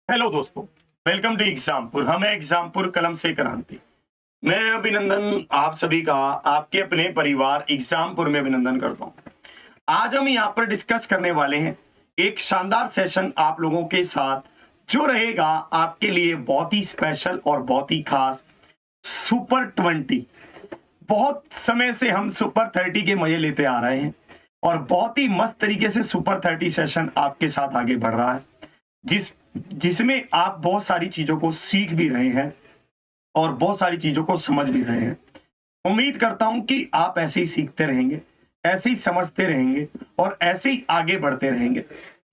Hello दोस्तों, welcome to Exampur. हम एग्जामपुर कलम से क्रांति। मैं अभिनंदन आप सभी का आपके अपने परिवार एग्जामपुर में अभिनंदन करता हूं। आज हम यहां पर डिस्कस करने वाले हैं एक शानदार सेशन आप लोगों के साथ, जो रहेगा आपके लिए बहुत ही स्पेशल और बहुत ही खास। सुपर 20। बहुत समय से हम सुपर 30 के मजे लेते आ रहे हैं और बहुत ही मस्त तरीके से सुपर 30 सेशन आपके साथ आगे बढ़ रहा है, जिसमें आप बहुत सारी चीजों को सीख भी रहे हैं और बहुत सारी चीजों को समझ भी रहे हैं। उम्मीद करता हूं कि आप ऐसे ही सीखते रहेंगे, ऐसे ही समझते रहेंगे और ऐसे ही आगे बढ़ते रहेंगे।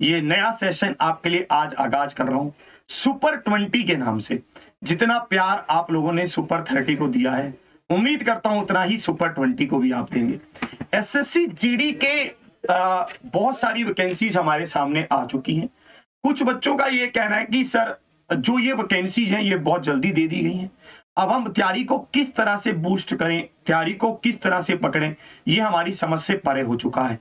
ये नया सेशन आपके लिए आज आगाज कर रहा हूं सुपर 20 के नाम से। जितना प्यार आप लोगों ने सुपर 30 को दिया है, उम्मीद करता हूं उतना ही सुपर 20 को भी आप देंगे। एसएससी जीडी के बहुत सारी वैकेंसीज हमारे सामने आ चुकी हैं। कुछ बच्चों का ये कहना है कि सर, जो ये वैकेंसीज हैं ये बहुत जल्दी दे दी गई हैं, अब हम तैयारी को किस तरह से बूस्ट करें, तैयारी को किस तरह से पकड़ें, ये हमारी समझ से परे हो चुका है।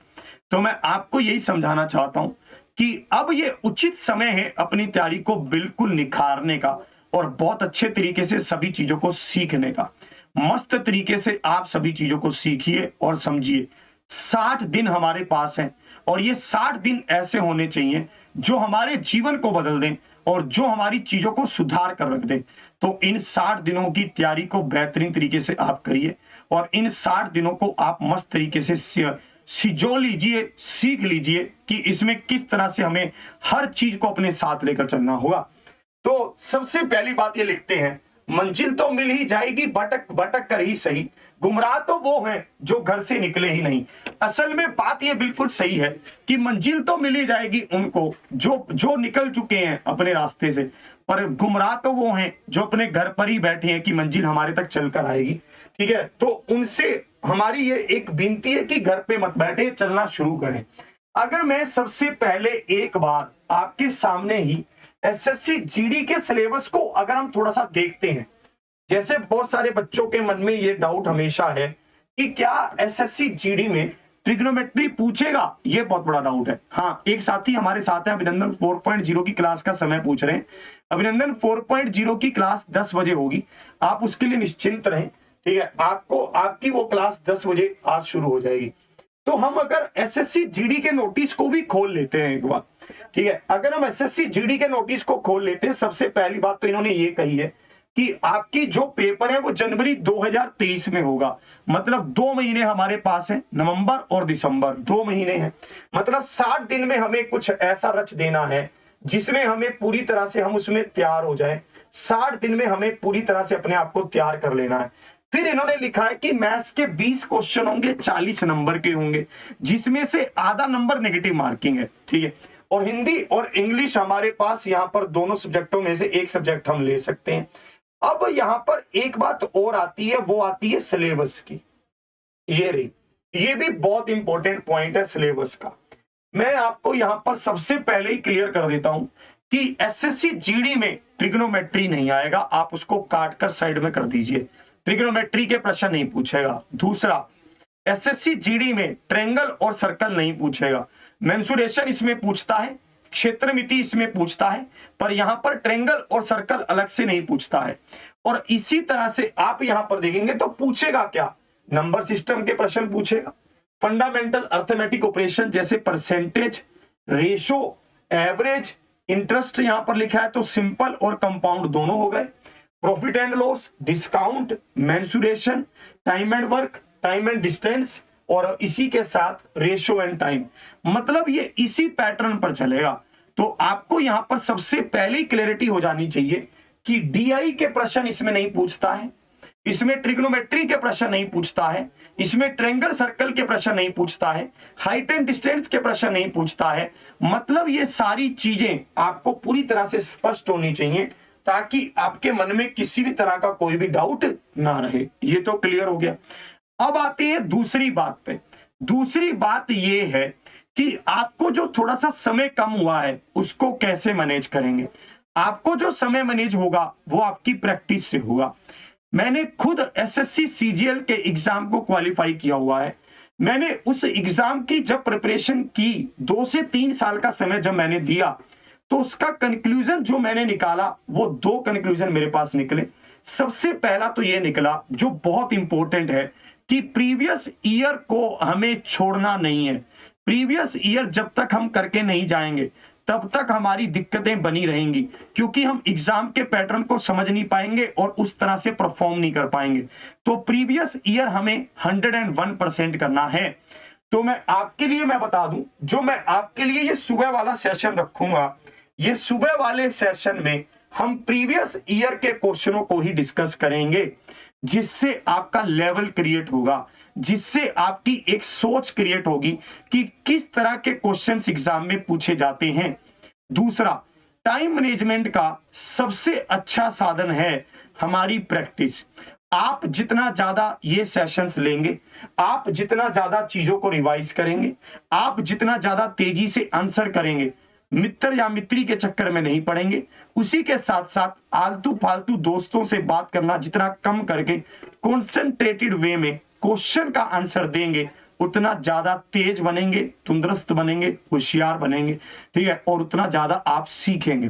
तो मैं आपको यही समझाना चाहता हूं कि अब ये उचित समय है अपनी तैयारी को बिल्कुल निखारने का और बहुत अच्छे तरीके से सभी चीजों को सीखने का। मस्त तरीके से आप सभी चीजों को सीखिए और समझिए। 60 दिन हमारे पास हैं और ये 60 दिन ऐसे होने चाहिए जो हमारे जीवन को बदल दें और जो हमारी चीजों को सुधार कर रख दें। तो इन 60 दिनों की तैयारी को बेहतरीन तरीके से आप करिए और इन 60 दिनों को आप मस्त तरीके से सिजो लीजिए, सीख लीजिए कि इसमें किस तरह से हमें हर चीज को अपने साथ लेकर चलना होगा। तो सबसे पहली बात ये लिखते हैं, मंजिल तो मिल ही जाएगी भटक भटक कर ही सही, गुमराह तो वो हैं जो घर से निकले ही नहीं। असल में बात ये बिल्कुल सही है कि मंजिल तो मिल ही जाएगी उनको जो निकल चुके हैं अपने रास्ते से, पर गुमराह तो वो हैं जो अपने घर पर ही बैठे हैं कि मंजिल हमारे तक चलकर आएगी। ठीक है, तो उनसे हमारी ये एक विनती है कि घर पे मत बैठे, चलना शुरू करें। अगर मैं सबसे पहले एक बार आपके सामने ही एसएससी जीडी के सिलेबस को अगर हम थोड़ा सा देखते हैं, जैसे बहुत सारे बच्चों के मन में ये डाउट हमेशा है कि क्या एसएससी जीडी में ट्रिग्नोमेट्री पूछेगा, ये बहुत बड़ा डाउट है। हाँ, एक साथी हमारे साथ है अभिनंदन, 4.0 की क्लास का समय पूछ रहे हैं। अभिनंदन, 4.0 की क्लास 10 बजे होगी, आप उसके लिए निश्चिंत रहें। ठीक है, आपकी वो क्लास 10 बजे आज शुरू हो जाएगी। तो हम अगर एसएससी जीडी के नोटिस को भी खोल लेते हैं एक बार, ठीक है, अगर हम एसएससी जीडी के नोटिस को खोल लेते हैं, सबसे पहली बात तो इन्होंने ये कही है कि आपकी जो पेपर है वो जनवरी 2023 में होगा। मतलब 2 महीने हमारे पास है, नवंबर और दिसंबर 2 महीने हैं। मतलब 60 दिन में हमें कुछ ऐसा रच देना है जिसमें हमें पूरी तरह से हम उसमें तैयार हो जाए। 60 दिन में हमें पूरी तरह से अपने आप को तैयार कर लेना है। फिर इन्होंने लिखा है कि मैथ्स के 20 क्वेश्चन होंगे, 40 नंबर के होंगे, जिसमें से आधा नंबर नेगेटिव मार्किंग है। ठीक है, और हिंदी और इंग्लिश हमारे पास यहाँ पर दोनों सब्जेक्टों में से एक सब्जेक्ट हम ले सकते हैं। अब यहां पर एक बात और आती है, वो आती है सिलेबस की। ये रही, ये भी बहुत इंपॉर्टेंट पॉइंट है सिलेबस का। मैं आपको यहां पर सबसे पहले ही क्लियर कर देता हूं कि एसएससी जीडी में ट्रिग्नोमेट्री नहीं आएगा, आप उसको काट कर साइड में कर दीजिए। ट्रिग्नोमेट्री के प्रश्न नहीं पूछेगा। दूसरा, एसएससी जीडी में ट्रायंगल और सर्कल नहीं पूछेगा। मेंसुरेशन इसमें पूछता है, क्षेत्रमिति इसमें पूछता है, पर यहां पर ट्रायंगल और सर्कल अलग से नहीं पूछता है। और इसी तरह से आप यहां पर देखेंगे तो पूछेगा क्या, नंबर सिस्टम के प्रश्न पूछेगा, फंडामेंटल अर्थमेटिक ऑपरेशन जैसे परसेंटेज, रेशो, एवरेज, इंटरेस्ट यहां पर लिखा है तो सिंपल और कंपाउंड दोनों हो गए, profit and loss, discount, mensuration, time and work, time and distance और इसी के साथ रेशो एंड टाइम। मतलब ये इसी पैटर्न पर चलेगा। तो आपको यहां पर सबसे पहले क्लैरिटी हो जानी चाहिए कि डीआई के प्रश्न इसमें नहीं पूछता है, इसमें ट्रिग्नोमेट्री के प्रश्न नहीं पूछता है, इसमें ट्रायंगल सर्कल के प्रश्न नहीं पूछता है, हाइट एंड डिस्टेंस के प्रश्न नहीं पूछता है। मतलब ये सारी चीजें आपको पूरी तरह से स्पष्ट होनी चाहिए ताकि आपके मन में किसी भी तरह का कोई भी डाउट ना रहे। ये तो क्लियर हो गया। अब आते हैं दूसरी बात पे। दूसरी बात ये है कि आपको जो थोड़ा सा समय कम हुआ है उसको कैसे मैनेज करेंगे। आपको जो समय मैनेज होगा वो आपकी प्रैक्टिस से होगा। मैंने खुद एसएससी सीजीएल के एग्जाम को क्वालिफाई किया हुआ है। मैंने उस एग्जाम की जब प्रिपरेशन की 2 से 3 साल का समय जब मैंने दिया, तो उसका कंक्लूजन जो मैंने निकाला वो 2 कंक्लूजन मेरे पास निकले। सबसे पहला तो ये निकला जो बहुत इंपॉर्टेंट है कि प्रीवियस ईयर को हमें छोड़ना नहीं है। प्रीवियस ईयर जब तक हम करके नहीं जाएंगे तब तक हमारी दिक्कतें बनी रहेंगी, क्योंकि हम एग्जाम के पैटर्न को समझ नहीं पाएंगे और उस तरह से परफॉर्म नहीं कर पाएंगे। तो प्रीवियस ईयर हमें 101% करना है। तो मैं बता दूं, जो मैं आपके लिए ये सुबह वाला सेशन रखूंगा, ये सुबह वाले सेशन में हम प्रीवियस ईयर के क्वेश्चनों को ही डिस्कस करेंगे, जिससे आपका लेवल क्रिएट होगा, जिससे आपकी एक सोच क्रिएट होगी कि किस तरह के क्वेश्चंस एग्जाम में पूछे जाते हैं। दूसरा, टाइम मैनेजमेंट का सबसे अच्छा साधन है हमारी प्रैक्टिस। आप जितना ज्यादा ये सेशंस लेंगे, आप जितना ज्यादा चीजों को रिवाइज करेंगे, आप जितना ज्यादा तेजी से आंसर करेंगे, मित्र या मित्री के चक्कर में नहीं पड़ेंगे। उसी के साथ साथ आलतू फालतू दोस्तों से बात करना जितना कम करके कॉन्सेंट्रेटेड वे में क्वेश्चन का आंसर देंगे, उतना ज्यादा तेज बनेंगे, तंदुरुस्त बनेंगे, होशियार बनेंगे, ठीक है, और उतना ज्यादा आप सीखेंगे।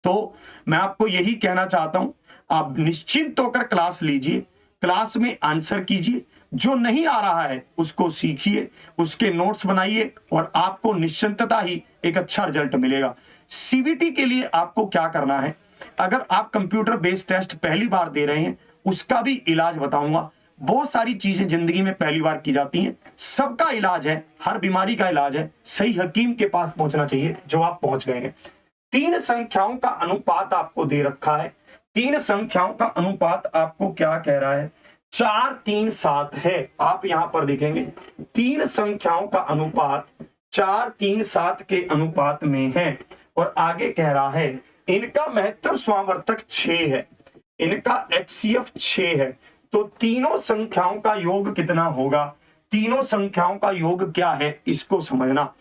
तो मैं आपको यही कहना चाहता हूं, आप निश्चिंत होकर क्लास लीजिए, क्लास में आंसर कीजिए, जो नहीं आ रहा है उसको सीखिए, उसके नोट्स बनाइए और आपको निश्चिंतता ही एक अच्छा रिजल्ट मिलेगा। सीबीटी के लिए आपको क्या करना है, अगर आप कंप्यूटर बेस्ड टेस्ट पहली बार दे रहे हैं, उसका भी इलाज बताऊंगा। बहुत सारी चीजें जिंदगी में पहली बार की जाती हैं, सबका इलाज है, हर बीमारी का इलाज है, सही हकीम के पास पहुंचना चाहिए, जो आप पहुंच गए हैं। 3 संख्याओं का अनुपात आपको दे रखा है। 3 संख्याओं का अनुपात आपको क्या कह रहा है, 4 3 7 है। आप यहां पर देखेंगे 3 संख्याओं का अनुपात 4 3 7 के अनुपात में है, और आगे कह रहा है इनका महत्तम स्वावर्तक 6 है, इनका HCF 6 है। तो तीनों संख्याओं का योग कितना होगा, तीनों संख्याओं का योग क्या है, इसको समझना।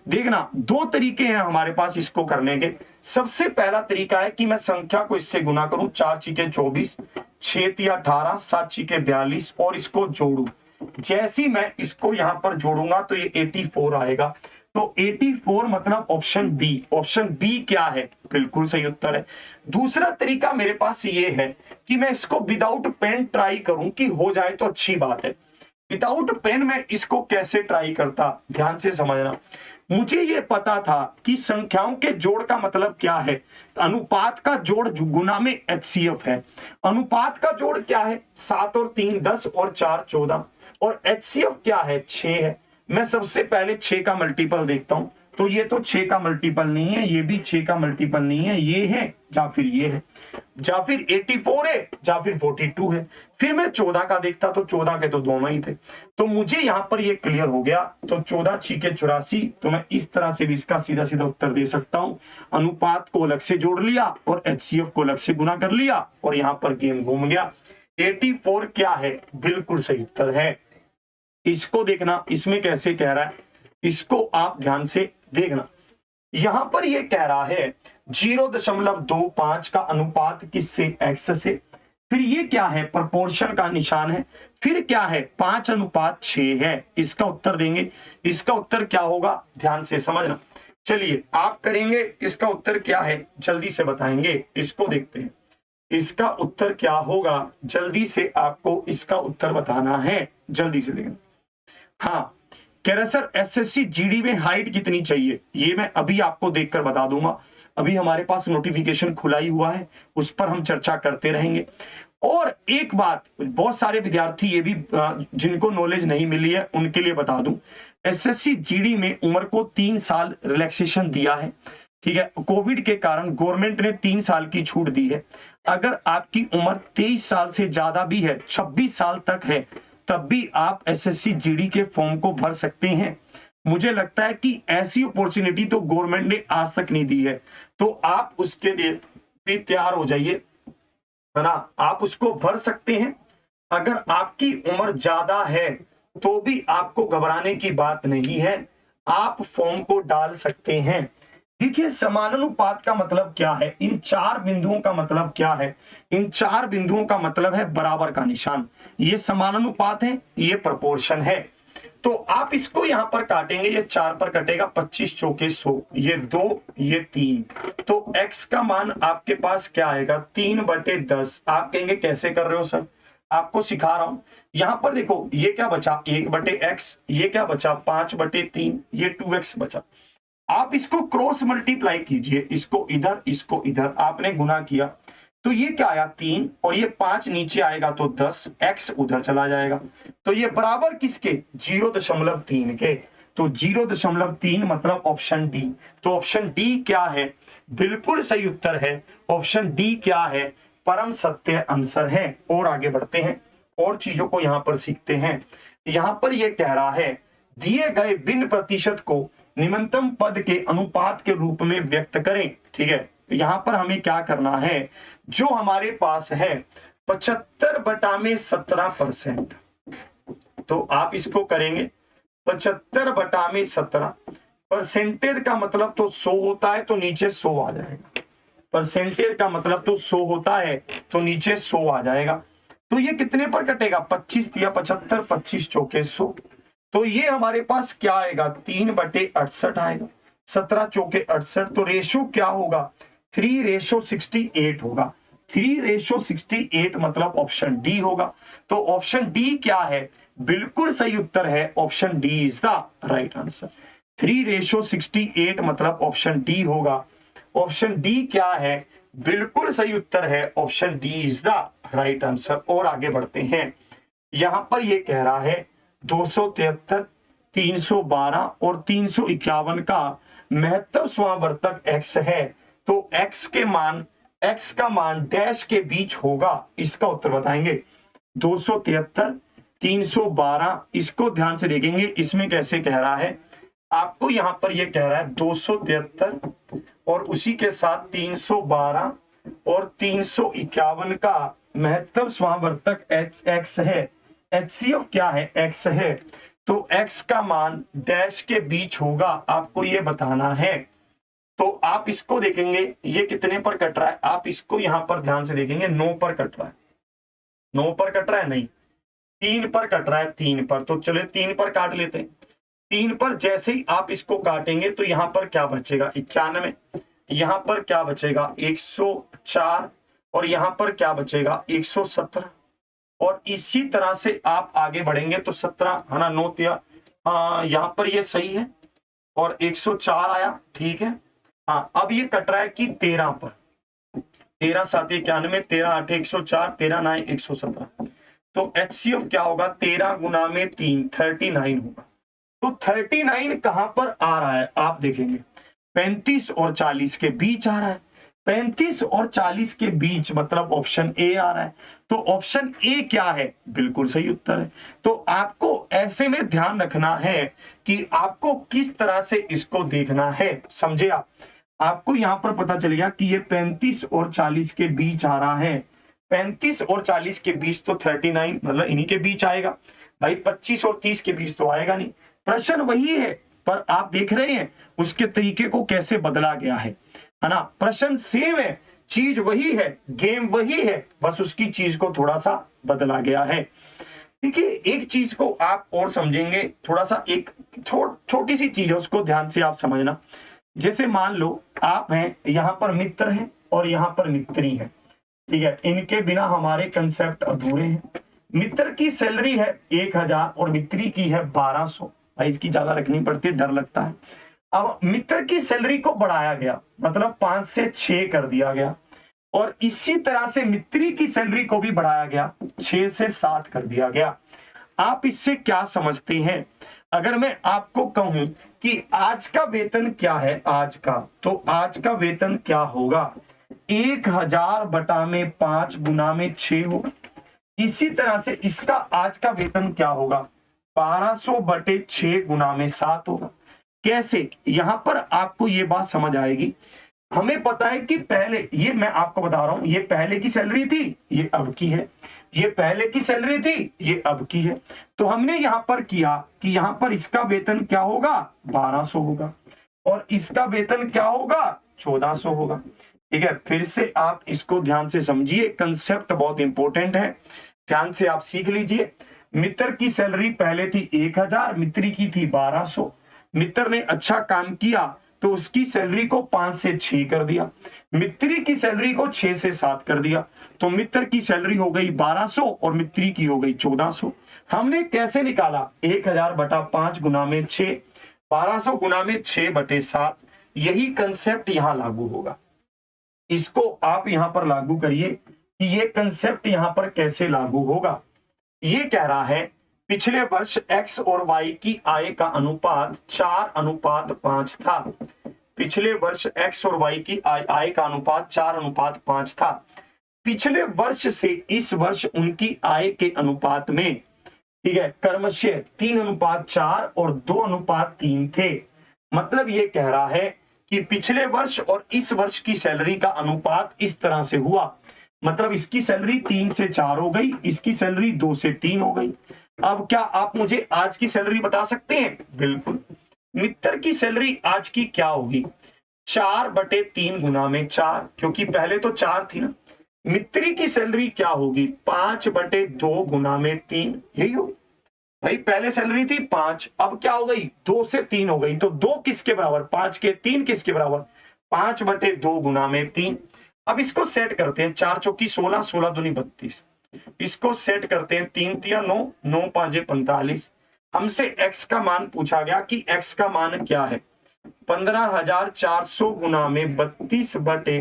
देखना 2 तरीके हैं हमारे पास इसको करने के। सबसे पहला तरीका है कि मैं संख्या को इससे गुना करूं, 4 छीके 24, 6 तिया 18, 7 छीके 42, और इसको जोड़ू। जैसी मैं इसको यहां पर जोड़ूंगा तो ये 84 आएगा। तो 84 मतलब ऑप्शन बी। ऑप्शन बी क्या है, बिल्कुल सही उत्तर है। दूसरा तरीका मेरे पास ये है कि मैं इसको विदाउट पेन ट्राई करूं, कि हो जाए तो अच्छी बात है। विदाउट पेन में इसको कैसे ट्राई करता, ध्यान से समझना। मुझे ये पता था कि संख्याओं के जोड़ का मतलब क्या है, अनुपात का जोड़ गुना में HCF है। अनुपात का जोड़ क्या है, 7 और 3 10 और 4 14, और HCF क्या है, 6 है। मैं सबसे पहले 6 का मल्टीपल देखता हूं, तो ये तो 6 का मल्टीपल नहीं है, ये भी 6 का मल्टीपल नहीं है, ये है या फिर ये है, या फिर 84 है या फिर 42 है। फिर मैं 14 का देखता तो 14 के तो दोनों ही थे। तो मुझे यहां पर ये क्लियर हो गया। तो 14 छीके 84, तो मैं इस तरह से भी इसका सीधा सीधा उत्तर दे सकता हूं। अनुपात को अलग से जोड़ लिया और HCF को अलग से गुना कर लिया, और यहां पर गेम घूम गया। 84 क्या है, बिल्कुल सही उत्तर है। इसको देखना, इसमें कैसे कह रहा है, इसको आप ध्यान से देखना। यहां पर ये कह रहा है 0.25 का अनुपात किससे, x से। फिर ये क्या है, प्रोपोर्शन का निशान है। फिर क्या है, 5:6 है। इसका उत्तर देंगे। इसका उत्तर क्या होगा, ध्यान से समझना। चलिए आप करेंगे, इसका उत्तर क्या है जल्दी से बताएंगे। इसको देखते हैं, इसका उत्तर क्या होगा, जल्दी से आपको इसका उत्तर बताना है, जल्दी से देखना। हाँ, कह रहा सर SSC GD में हाइट कितनी चाहिए, ये मैं अभी आपको देखकर बता दूंगा। अभी हमारे पास नोटिफिकेशन खुला ही हुआ है, उस पर हम चर्चा करते रहेंगे। और एक बात, बहुत सारे विद्यार्थी ये भी जिनको नॉलेज नहीं मिली है उनके लिए बता दूं, SSC GD में उम्र को 3 साल रिलैक्सेशन दिया है, ठीक है। कोविड के कारण गवर्नमेंट ने 3 साल की छूट दी है। अगर आपकी उम्र 23 साल से ज्यादा भी है, 26 साल तक है, तब भी आप SSC GD के फॉर्म को भर सकते हैं। मुझे लगता है कि ऐसी अपॉर्चुनिटी तो गवर्नमेंट ने आज तक नहीं दी है, तो आप उसके लिए भी तैयार हो जाइए, है ना। आप उसको भर सकते हैं। अगर आपकी उम्र ज्यादा है तो भी आपको घबराने की बात नहीं है, आप फॉर्म को डाल सकते हैं। देखिए समानुपात का मतलब क्या है, इन 4 बिंदुओं का मतलब क्या है। इन 4 बिंदुओं का मतलब है बराबर का निशान। ये समानुपात है, ये प्रोपोर्शन है। तो आप इसको यहां पर काटेंगे, ये 4 पर कटेगा, 25 चौके 100, ये 2 ये 3, तो x का मान आपके पास क्या आएगा 3/10। आप कहेंगे कैसे कर रहे हो सर, आपको सिखा रहा हूं। यहां पर देखो ये क्या बचा 1/x, ये क्या बचा 5/3, ये 2x बचा। आप इसको क्रॉस मल्टीप्लाई कीजिए, इसको इधर आपने गुना किया तो ये क्या आया 3 और ये 5 नीचे आएगा तो 10, x उधर चला जाएगा, तो ये बराबर किसके 0.3 के, तो 0.3 मतलब ऑप्शन डी। तो ऑप्शन डी क्या है, बिल्कुल सही उत्तर है। ऑप्शन डी क्या है, परम सत्य आंसर है। और आगे बढ़ते हैं और चीजों को यहां पर सीखते हैं। यहां पर ये कह रहा है दिए गए भिन्न प्रतिशत को निम्नतम पद के अनुपात के रूप में व्यक्त करें। ठीक है, यहां पर हमें क्या करना है, जो हमारे पास है 75/17%, तो आप इसको करेंगे 75/17। परसेंटेज का मतलब तो 100 होता है तो नीचे 100 आ जाएगा, परसेंटेज का मतलब तो 100 होता है तो नीचे 100 आ जाएगा। तो ये कितने पर कटेगा 25 या 75, 25 चौके 100, तो ये हमारे पास क्या आएगा 3/68 आएगा, 17 चौके 68। तो रेशो क्या होगा 3:68 होगा, 3:68 मतलब ऑप्शन डी होगा। तो ऑप्शन डी क्या है, बिल्कुल सही उत्तर है, option D is the right answer. 3:68 मतलब ऑप्शन डी होगा। ऑप्शन डी क्या है, बिल्कुल सही उत्तर है, option D is the right answer. और आगे बढ़ते हैं, यहां पर ये कह रहा है 273, 312 और 351 का महत्व स्वावर्तक x है, तो x का मान डैश के बीच होगा। इसका उत्तर बताएंगे 273, 312, इसको ध्यान से देखेंगे, इसमें कैसे कह रहा है आपको, यहां पर यह कह रहा है 273 और उसी के साथ 312 और 351 का महत्व स्वावर्तक x है, HCF क्या है x है, तो x का मान डैश के बीच होगा, आपको ये बताना है। तो आप इसको देखेंगे ये कितने पर कट रहा है, आप इसको यहां पर ध्यान से देखेंगे 9 पर कट रहा है, 9 पर कट रहा है नहीं 3 पर कट रहा है, 3 पर, तो चलिए 3 पर काट लेते हैं। 3 पर जैसे ही आप इसको काटेंगे तो यहां पर क्या बचेगा 91, यहां पर क्या बचेगा 104 और यहां पर क्या बचेगा 117, और इसी तरह से आप आगे बढ़ेंगे तो 17 है ना, 9 यहां पर ये सही है और 104 आया, ठीक है। हाँ, अब ये कट रहा है कि 13 पर, 13 7 91, 13 8 104, 13 9 117, तो HCF क्या होगा 13 गुना में 3 39 होगा। तो 39 कहां पर आ रहा है आप देखेंगे 35 और 40 के बीच आ रहा है, 35 और 40 के बीच मतलब ऑप्शन ए आ रहा है। तो ऑप्शन ए क्या है, बिल्कुल सही उत्तर है। तो आपको ऐसे में ध्यान रखना है कि आपको किस तरह से इसको देखना है, समझे आप। आपको यहां पर पता चल गया कि ये 35 और 40 के बीच आ रहा है, 35 और 40 के बीच तो 39 मतलब इन्हीं के बीच आएगा भाई, 25 और 30 के बीच तो आएगा नहीं। प्रश्न वही है पर आप देख रहे हैं उसके तरीके को कैसे बदला गया है ना। प्रश्न सेम है, चीज वही है, गेम वही है, बस उसकी चीज को थोड़ा सा बदला गया है। ठीक है, एक चीज को आप और समझेंगे, थोड़ा सा एक छोटी सी चीज है उसको ध्यान से आप समझना। जैसे मान लो आप हैं यहां पर मित्र हैं और यहां पर मित्री है, ठीक है, इनके बिना हमारे कंसेप्ट अधूरे हैं। मित्र की सैलरी है 1000 और मित्री की है 1200, भाई इसकी ज्यादा रखनी पड़ती है, डर लगता है। अब मित्र की सैलरी को बढ़ाया गया मतलब 5 से 6 कर दिया गया, और इसी तरह से मित्री की सैलरी को भी बढ़ाया गया 6 से 7 कर दिया गया। आप इससे क्या समझते हैं, अगर मैं आपको कहूं कि आज का वेतन क्या है आज का, तो आज का वेतन क्या होगा 1000 बटा में 5 गुना में 6 होगा। इसी तरह से इसका आज का वेतन क्या होगा 1200 बटे 6 गुना में 7 होगा। कैसे, यहां पर आपको ये बात समझ आएगी। हमें पता है कि पहले, ये मैं आपको बता रहा हूं, ये पहले की सैलरी थी, ये अब की है, ये पहले की सैलरी थी, ये अब की है। तो हमने यहां पर किया कि यहां पर इसका वेतन क्या होगा 1200 होगा और इसका वेतन क्या होगा 1400 होगा। ठीक है, फिर से आप इसको ध्यान से समझिए, कंसेप्ट बहुत इंपॉर्टेंट है, ध्यान से आप सीख लीजिए। मित्र की सैलरी पहले थी 1000, मित्री की थी 1200। मित्र ने अच्छा काम किया तो उसकी सैलरी को 5 से 6 कर दिया, मित्री की सैलरी को 6 से 7 कर दिया, तो मित्र की सैलरी हो गई 1200 और मित्री की हो गई 1400। हमने कैसे निकाला? 1000 बटा 5 गुना में 6, 1200 गुना में 6 बटे 7। यही कंसेप्ट यहां लागू होगा। इसको आप यहां पर लागू करिए कि ये कंसेप्ट यहां पर कैसे लागू होगा। ये कह रहा है पिछले वर्ष x और y की आय का अनुपात 4:5 था। पिछले वर्ष x और y की आय का अनुपात 4:5 था। पिछले वर्ष से इस वर्ष उनकी आय के अनुपात में, ठीक है, क्रमशः 3:4 और 2:3 थे। मतलब ये कह रहा है कि पिछले वर्ष और इस वर्ष की सैलरी का अनुपात इस तरह से हुआ। मतलब इसकी सैलरी 3 से 4 हो गई, इसकी सैलरी 2 से 3 हो गई। अब क्या आप मुझे आज की सैलरी बता सकते हैं? बिल्कुल। मित्र की सैलरी आज की क्या होगी? 4/3 गुना में 4, क्योंकि पहले तो 4 थी ना। मित्री की सैलरी क्या होगी? 5/2 गुना में 3, यही होगी। भाई पहले सैलरी थी 5, अब क्या हो गई? 2 से 3 हो गई। तो 2 किसके बराबर? 5 के 3 किसके बराबर? 5/2 गुना में 3। अब इसको सेट करते हैं। 4 चौकी 16, 16 दूनी 32। इसको सेट करते हैं। 3 तिया 9, 9 5 45। हमसे x का मान पूछा गया कि x का मान क्या है? 15,400 गुना में 32 बटे,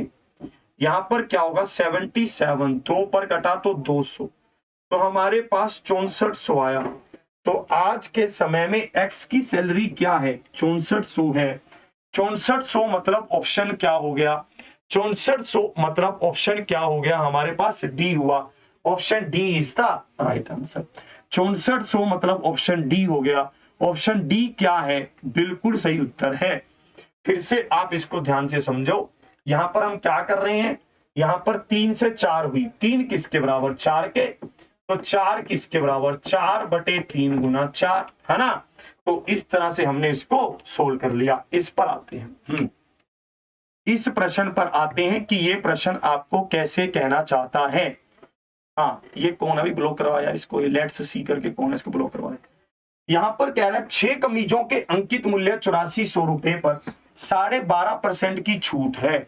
यहां पर क्या होगा? 77। 2 पर कटा तो 200, तो हमारे पास 6400 आया। तो आज के समय में x की सैलरी क्या है? 6400 है। 6400 मतलब ऑप्शन क्या हो गया? 6400 मतलब ऑप्शन क्या हो गया? हमारे पास डी हुआ। Option D is the right answer. 6400 मतलब ऑप्शन डी हो गया। ऑप्शन डी क्या है? बिल्कुल सही उत्तर है। फिर से आप इसको ध्यान से समझो। यहां पर हम क्या कर रहे हैं? यहां पर 3 से 4 हुई। 3 किसके बराबर? 4 के। तो 4 किसके बराबर? 4/3 गुना 4, है ना। तो इस तरह से हमने इसको सोल्व कर लिया। इस पर आते हैं। इस प्रश्न पर आते हैं कि ये प्रश्न आपको कैसे कहना चाहता है। हाँ, ये कौन अभी ब्लॉक करवाया इसको? ये लेट्स सी करके कौन है इसको ब्लॉक करवाया? यहां पर कह रहा है 6 कमीजों के अंकित मूल्य 8400 रुपए पर 12.5% की छूट है।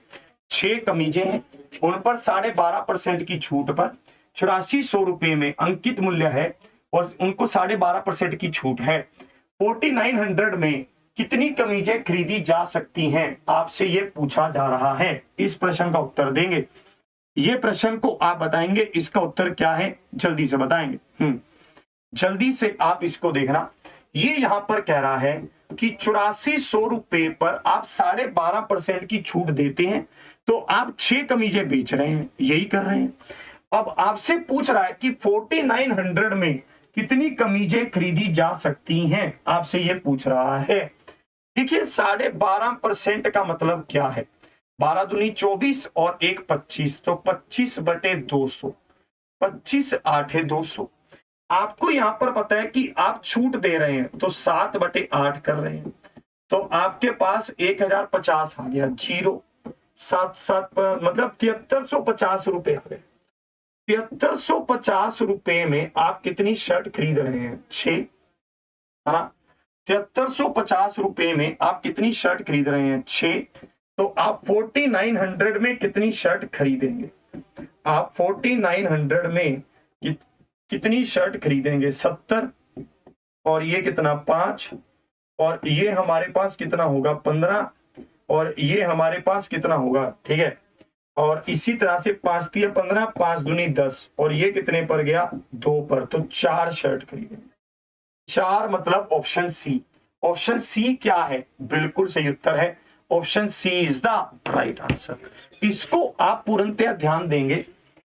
6 कमीजें हैं, उन पर 12.5% की छूट पर 8400 रुपए में अंकित मूल्य है और उनको 12.5% की छूट है। 4900 में कितनी कमीजें खरीदी जा सकती हैं? आपसे ये पूछा जा रहा है। इस प्रश्न का उत्तर देंगे। ये प्रश्न को आप बताएंगे, इसका उत्तर क्या है जल्दी से बताएंगे। जल्दी से आप इसको देखना। ये यहां पर कह रहा है कि 8400 रुपए पर आप 12.5% की छूट देते हैं, तो आप 6 कमीजें बेच रहे हैं, यही कर रहे हैं। अब आपसे पूछ रहा है कि 4900 में कितनी कमीजें खरीदी जा सकती हैं, आपसे ये पूछ रहा है। देखिए 12.5% का मतलब क्या है? 12 दूनी 24 और 1 25, तो 25/200। 25 8 है 200। आपको यहां पर पता है कि आप छूट दे रहे हैं, तो 7/8 कर रहे हैं, तो आपके पास 1050 आ गया। 0 7 7 मतलब 7350 रुपए आ गए। 7350 रुपए में आप कितनी शर्ट खरीद रहे हैं? 6, है ना। 7350 रुपए में आप कितनी शर्ट खरीद रहे हैं? 6। तो आप 4900 में कितनी शर्ट खरीदेंगे? आप 4900 में कितनी शर्ट खरीदेंगे? 70, और ये कितना? 5, और ये हमारे पास कितना होगा? 15, और ये हमारे पास कितना होगा? ठीक है, और इसी तरह से 5 3 15, 5 दूनी 10, और ये कितने पर गया? 2 पर। तो 4 शर्ट खरीदेंगे। 4 मतलब ऑप्शन सी। ऑप्शन सी क्या है? बिल्कुल सही उत्तर है। Option C is the right answer. इसको आप पूर्णतः ध्यान देंगे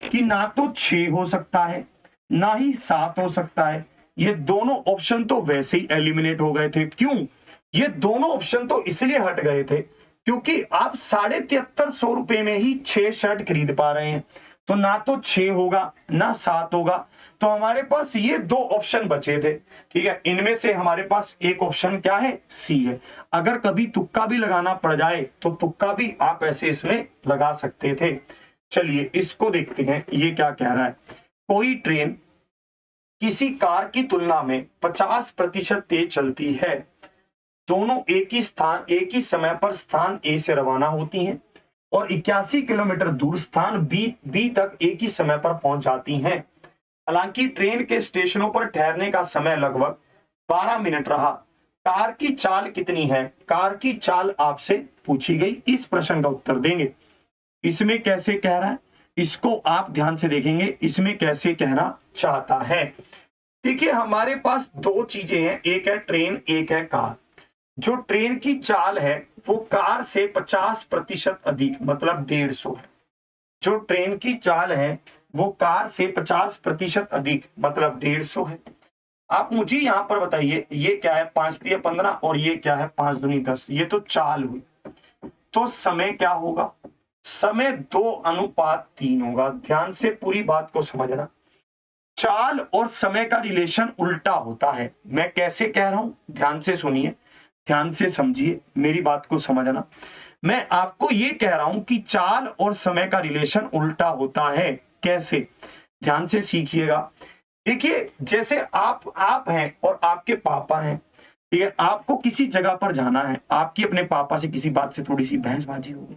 कि ना तो 6 हो सकता है, ना ही 7 हो सकता है। ये दोनों ऑप्शन तो वैसे ही एलिमिनेट हो गए थे। क्यों? ये दोनों ऑप्शन तो इसलिए हट गए थे क्योंकि आप 7350 रुपए में ही 6 शर्ट खरीद पा रहे हैं, तो ना तो 6 होगा ना 7 होगा। तो हमारे पास ये 2 ऑप्शन बचे थे। ठीक है, इनमें से हमारे पास एक ऑप्शन क्या है? सी है। अगर कभी तुक्का भी लगाना पड़ जाए तो तुक्का भी आप ऐसे इसमें लगा सकते थे। चलिए इसको देखते हैं, ये क्या कह रहा है। कोई ट्रेन किसी कार की तुलना में 50% तेज चलती है। दोनों एक ही समय पर स्थान ए से रवाना होती हैं और 81 किलोमीटर दूर स्थान बी तक एक ही समय पर पहुंच जाती हैं। हालांकि ट्रेन के स्टेशनों पर ठहरने का समय लगभग 12 मिनट रहा। कार की चाल कितनी है? कार की चाल आपसे पूछी गई। इस प्रश्न का उत्तर देंगे। इसमें कैसे कह रहा है, इसको आप ध्यान से देखेंगे, इसमें कैसे कहना चाहता है। देखिए, हमारे पास दो चीजें हैं, एक है ट्रेन, एक है कार। जो ट्रेन की चाल है वो कार से 50% अधिक मतलब 150 है। जो ट्रेन की चाल है वो कार से 50% अधिक मतलब 150 है। आप मुझे यहां पर बताइए, ये क्या है? 5 तिया 15 और ये क्या है? 5 दूनी 10। ये तो चाल हुई। तो समय क्या होगा? समय 2:3 होगा। ध्यान से पूरी बात को समझना। चाल और समय का रिलेशन उल्टा होता है। मैं कैसे कह रहा हूं, ध्यान से सुनिए, ध्यान से समझिए, मेरी बात को समझना। मैं आपको यह कह रहा हूं कि चाल और समय का रिलेशन उल्टा होता है। कैसे? ध्यान से सीखिएगा। देखिए, जैसे आप हैं और आपके पापा हैं, ठीक है? आपको किसी जगह पर जाना है, आपकी अपने पापा से किसी बात से थोड़ी सी बहसबाजी हो गई।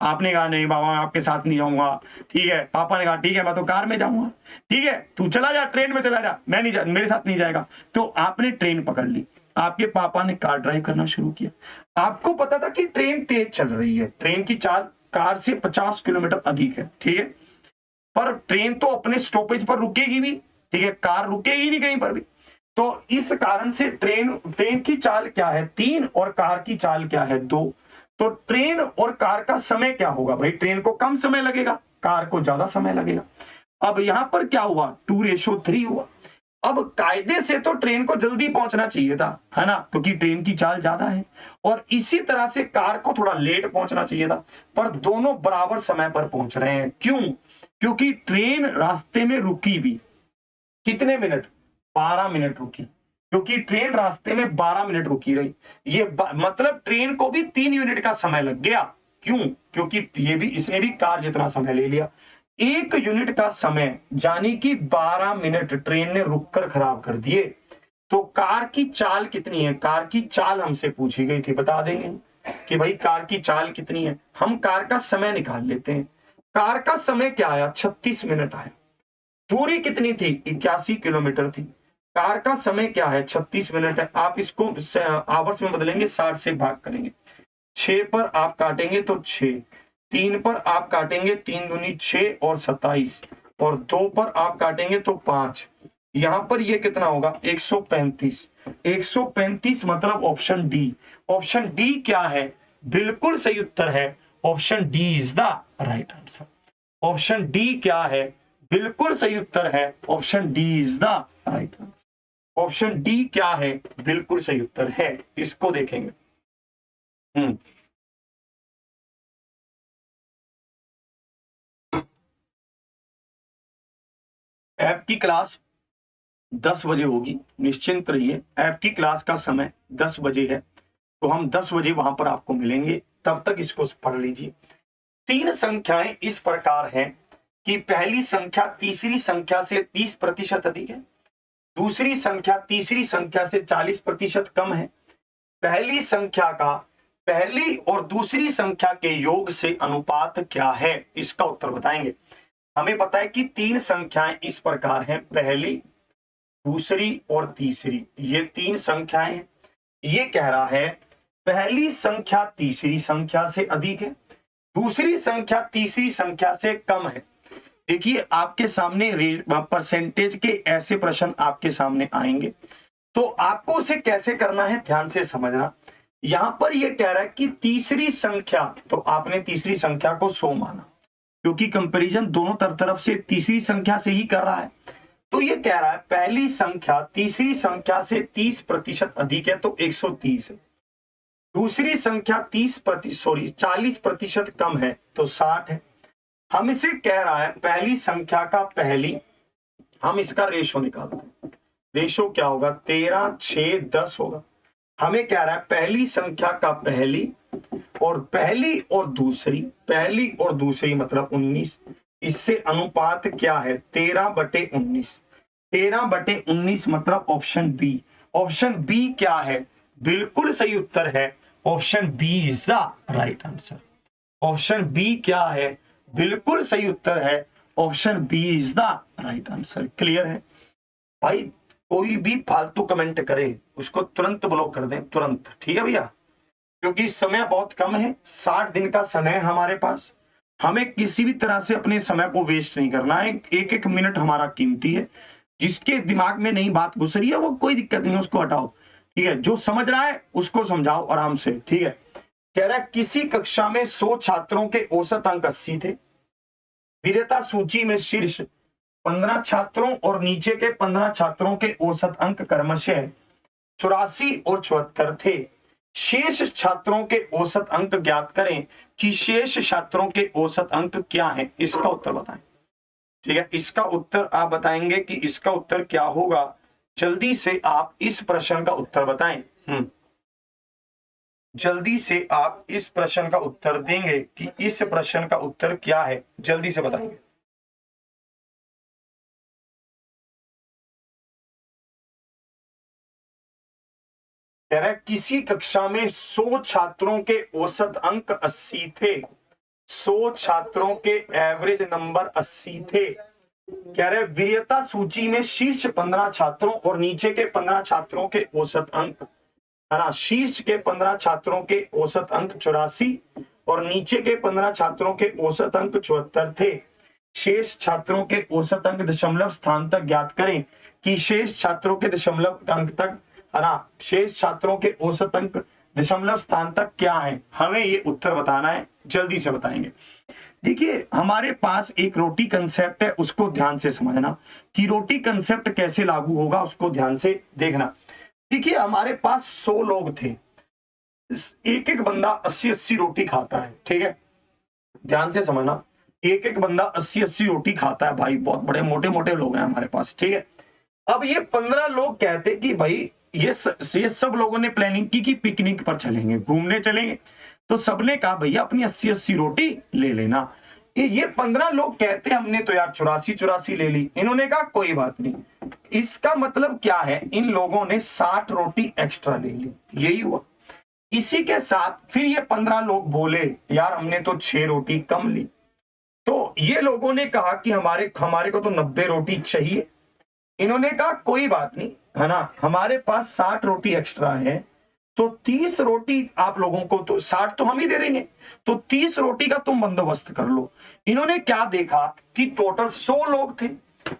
आपने कहा नहीं बाबा मैं आपके साथ नहीं जाऊंगा, ठीक है? पापा ने कहा ठीक है मैं तो कार में जाऊंगा, ठीक है तू चला जा, ट्रेन में चला जा, मैं नहीं जा, मेरे साथ नहीं जाएगा। तो आपने ट्रेन पकड़ ली, आपके पापा ने कार ड्राइव करना शुरू किया। आपको पता था कि ट्रेन तेज चल रही है, ट्रेन की चाल कार से 50 किलोमीटर अधिक है, ठीक है? पर ट्रेन तो अपने स्टॉपेज पर रुकेगी भी, ठीक है? कार रुकेगी नहीं कहीं पर भी। तो इस कारण से ट्रेन की चाल क्या है? 3 और कार की चाल क्या है? 2। तो ट्रेन और कार का समय क्या होगा भाई? ट्रेन को कम समय लगेगा, कार को ज्यादा समय लगेगा। अब यहां पर क्या हुआ? 2:3 हुआ। अब कायदे से तो ट्रेन को जल्दी पहुंचना चाहिए था, है ना, क्योंकि ट्रेन की चाल ज्यादा है। और इसी तरह से कार को थोड़ा लेट पहुंचना चाहिए था, पर दोनों बराबर समय पर पहुंच रहे हैं। क्यों? क्योंकि ट्रेन रास्ते में रुकी भी कितने मिनट? 12 मिनट रुकी। क्योंकि ट्रेन रास्ते में 12 मिनट रुकी रही, ये मतलब ट्रेन को भी 3 यूनिट का समय लग गया। क्यों? क्योंकि इसने भी कार जितना समय ले लिया। 1 यूनिट का समय यानी कि 12 मिनट ट्रेन ने रुककर खराब कर दिए। तो कार की चाल कितनी है? कार की चाल हमसे पूछी गई थी, बता देंगे कि भाई कार की चाल कितनी है। हम कार का समय निकाल लेते हैं। कार का समय क्या आया? 36 मिनट आया। दूरी कितनी थी? 81 किलोमीटर थी। कार का समय क्या है? 36 मिनट है। आप इसको आवर्स में बदलेंगे, 60 से भाग करेंगे। 6 पर आप काटेंगे तो 6, 3 पर आप काटेंगे 3 दूनी 6 और 27, और 2 पर आप काटेंगे तो 5। यहां पर ये कितना होगा? 135। 135 मतलब ऑप्शन डी। ऑप्शन डी क्या है? बिल्कुल सही उत्तर है। Option D is the right answer. Option D क्या है? बिल्कुल सही उत्तर है। Option D is the right answer. Option D क्या है? बिल्कुल सही उत्तर है। इसको देखेंगे। ऐप की क्लास 10 बजे होगी, निश्चिंत रहिए। ऐप की क्लास का समय 10 बजे है, तो हम 10 बजे वहां पर आपको मिलेंगे। तब तक इसको पढ़ लीजिए। 3 संख्याएं इस प्रकार हैं कि पहली संख्या तीसरी संख्या से 30% अधिक है, दूसरी संख्या तीसरी संख्या से 40% कम है, पहली संख्या का पहली और दूसरी संख्या के योग से अनुपात क्या है? इसका उत्तर बताएंगे। हमें पता है कि 3 संख्याएं इस प्रकार हैं, पहली, दूसरी और तीसरी। ये 3 संख्याएं हैं। ये कह रहा है पहली संख्या तीसरी संख्या से अधिक है, दूसरी संख्या तीसरी संख्या से कम है। देखिए, आपके सामने परसेंटेज के ऐसे प्रश्न आपके सामने आएंगे, तो आपको उसे कैसे करना है ध्यान से समझना। यहां पर यह कह रहा है कि तीसरी संख्या, तो आपने तीसरी संख्या को 100 माना, क्योंकि कंपैरिजन दोनों तरफ से तीसरी संख्या से ही कर रहा है। तो ये कह रहा है पहली संख्या तीसरी संख्या से 30% अधिक है, तो 130 है। दूसरी संख्या 40% कम है, तो 60 है। हम इसे कह रहा है पहली संख्या का पहली, हम इसका रेशो निकालते हैं। रेशो क्या होगा? 13, 6, 10 होगा। हमें कह रहा है पहली संख्या का पहली और पहली और दूसरी मतलब 19। इससे अनुपात क्या है? 13/19। 13/19 मतलब ऑप्शन बी। ऑप्शन बी क्या है? बिल्कुल सही उत्तर है option B is the right answer. Option B क्या है? बिल्कुल सही उत्तर है option B is the right answer. Clear है भाई? कोई भी फालतू कमेंट करे उसको तुरंत ब्लॉक कर दें, तुरंत। ठीक है भैया, क्योंकि समय बहुत कम है, 60 दिन का समय है हमारे पास। हमें किसी भी तरह से अपने समय को वेस्ट नहीं करना है। एक एक मिनट हमारा कीमती है। जिसके दिमाग में नई बात घुस रही है वो कोई दिक्कत नहीं, उसको हटाओ। ठीक है, जो समझ रहा है उसको समझाओ आराम से। ठीक है, कह रहा है किसी कक्षा में 100 छात्रों के औसत अंक 80 थे। वीरता सूची में शीर्ष 15 छात्रों और नीचे के 15 छात्रों के औसत अंक क्रमशः 84 और 74 थे। शेष छात्रों के औसत अंक ज्ञात करें कि शेष छात्रों के औसत अंक क्या हैं। इसका उत्तर बताएं। ठीक है, इसका उत्तर आप बताएंगे कि इसका उत्तर क्या होगा। जल्दी से आप इस प्रश्न का उत्तर बताएं। जल्दी से आप इस प्रश्न का उत्तर देंगे कि इस प्रश्न का उत्तर क्या है, जल्दी से बताएंगे। कह रहा है किसी कक्षा में 100 छात्रों के औसत अंक 80 थे। 100 छात्रों के एवरेज नंबर 80 थे। कह रहे वरीयता सूची में शीर्ष 15 छात्रों और नीचे के 15 छात्रों के औसत अंक, है ना, शीर्ष के 15 छात्रों के औसत अंक 84 और नीचे के 15 छात्रों के औसत अंक 74 थे। शेष छात्रों के औसत अंक दशमलव स्थान तक ज्ञात करें कि शेष छात्रों के दशमलव अंक तक, है ना, शेष छात्रों के औसत अंक दशमलव स्थान तक क्या है, हमें ये उत्तर बताना है। जल्दी से बताएंगे। देखिए हमारे पास एक रोटी कंसेप्ट है, उसको ध्यान से समझना कि रोटी कंसेप्ट कैसे लागू होगा, उसको ध्यान से देखना। देखिए हमारे पास 100 लोग थे, एक एक बंदा 80-80 रोटी खाता है। ठीक है, ध्यान से समझना, एक एक बंदा 80-80 रोटी खाता है भाई, बहुत बड़े मोटे मोटे लोग हैं हमारे पास। ठीक है, अब ये 15 लोग कहते कि भाई ये सब लोगों ने प्लानिंग की कि पिकनिक पर चलेंगे, घूमने चलेंगे, तो सबने कहा भैया अपनी 80-80 रोटी ले लेना। ये 15 लोग कहते हमने तो यार 84 ले ली, इन्होंने कहा कोई बात नहीं। इसका मतलब क्या है, इन लोगों ने 60 रोटी एक्स्ट्रा ले ली, यही हुआ। इसी के साथ फिर ये 15 लोग बोले यार हमने तो 6 रोटी कम ली, तो ये लोगों ने कहा कि हमारे को तो 90 रोटी चाहिए। इन्होंने कहा कोई बात नहीं, है ना, हमारे पास 60 रोटी एक्स्ट्रा है, तो 30 रोटी आप लोगों को, तो 60 तो हम ही दे देंगे, तो 30 रोटी का तुम बंदोबस्त कर लो। इन्होंने क्या देखा कि टोटल 100 लोग थे,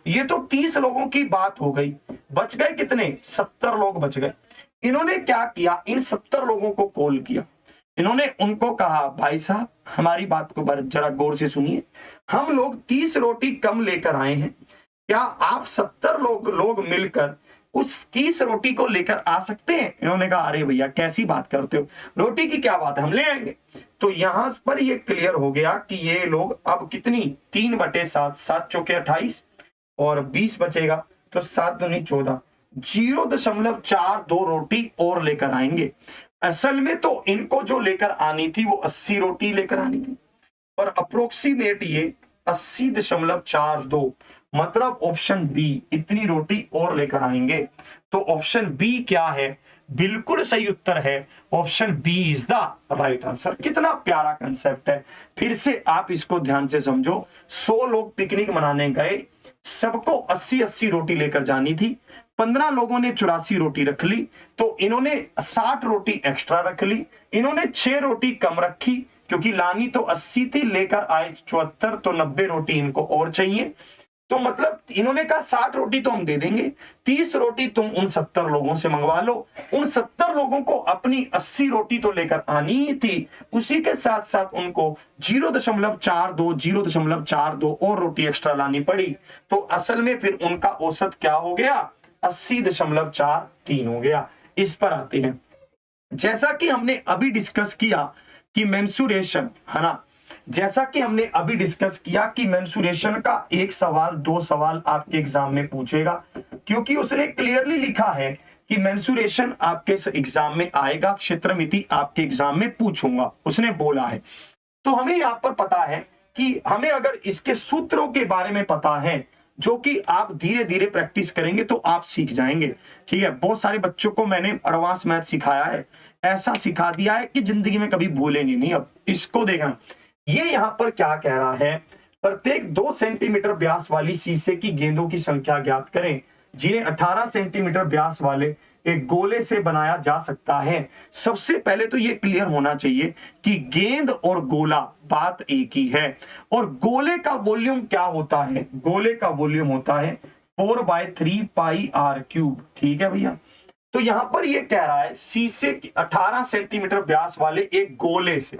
ये तो 30 लोगों की बात हो गई, बच गए कितने, 70 लोग बच गए। इन्होंने क्या किया, इन 70 लोगों को कॉल किया। इन्होंने उनको कहा भाई साहब हमारी बात को जरा गौर से सुनिए, हम लोग 30 रोटी कम लेकर आए हैं, क्या आप 70 लोग मिलकर उस 30 रोटी को लेकर आ सकते हैं? इन्होंने कहा अरे भैया कैसी बात करते हो, रोटी की क्या बात है, हम ले आएंगे। तो यहां पर ये क्लियर हो गया कि ये लोग अब कितनी, 3/7, 7 चौके 28 और 20 बचेगा, तो 7 दूनी 14, 0.42 रोटी और लेकर आएंगे। असल में तो इनको जो लेकर आनी थी वो 80 रोटी लेकर आनी थी, और अप्रोक्सीमेट ये 80.42, मतलब ऑप्शन बी, इतनी रोटी और लेकर आएंगे। तो ऑप्शन बी क्या है, बिल्कुल सही उत्तर है option B is the right answer. कितना प्यारा कंसेप्ट है, फिर से आप इसको ध्यान से समझो। 100 लोग पिकनिक मनाने गए, सबको 80-80 रोटी लेकर जानी थी, 15 लोगों ने 84 रोटी रख ली, तो इन्होंने 60 रोटी एक्स्ट्रा रख ली। इन्होंने 6 रोटी कम रखी, क्योंकि लानी तो 80 थी, लेकर आए 74, तो 90 रोटी इनको और चाहिए। तो मतलब इन्होंने कहा 60 रोटी तो हम दे देंगे, 30 रोटी तुम उन 70 लोगों से मंगवा लो। उन 70 लोगों को अपनी 80 रोटी तो लेकर आनी ही थी, उसी के साथ साथ उनको 0.42 और रोटी एक्स्ट्रा लानी पड़ी। तो असल में फिर उनका औसत क्या हो गया, 80.43 हो गया। इस पर आते हैं, जैसा कि हमने अभी डिस्कस किया कि मेंसुरेशन, है ना, जैसा कि हमने अभी डिस्कस किया कि मेंसुरेशन का 1 सवाल 2 सवाल आपके एग्जाम में पूछेगा, क्योंकि उसने क्लियरली लिखा है कि मेंसुरेशन आपके एग्जाम में आएगा, क्षेत्रमिति आपके एग्जाम में पूछूंगा, उसने बोला है। तो हमें यहां पर पता है कि हमें अगर इसके सूत्रों के बारे में पता है जो कि आप धीरे धीरे प्रैक्टिस करेंगे तो आप सीख जाएंगे। ठीक है, बहुत सारे बच्चों को मैंने एडवांस मैथ सिखाया है, ऐसा सिखा दिया है कि जिंदगी में कभी भूलेंगे नहीं। अब इसको देखना, ये यहां पर क्या कह रहा है, प्रत्येक 2 सेंटीमीटर व्यास वाली शीशे की गेंदों की संख्या ज्ञात करें जिन्हें 18 सेंटीमीटर व्यास वाले एक गोले से बनाया जा सकता है। सबसे पहले तो ये क्लियर होना चाहिए कि गेंद और गोला बात एक ही है, और गोले का वॉल्यूम क्या होता है, गोले का वॉल्यूम होता है 4/3 पाई r क्यूब। ठीक है भैया, तो यहां पर ये कह रहा है शीशे की 18 सेंटीमीटर व्यास वाले एक गोले से,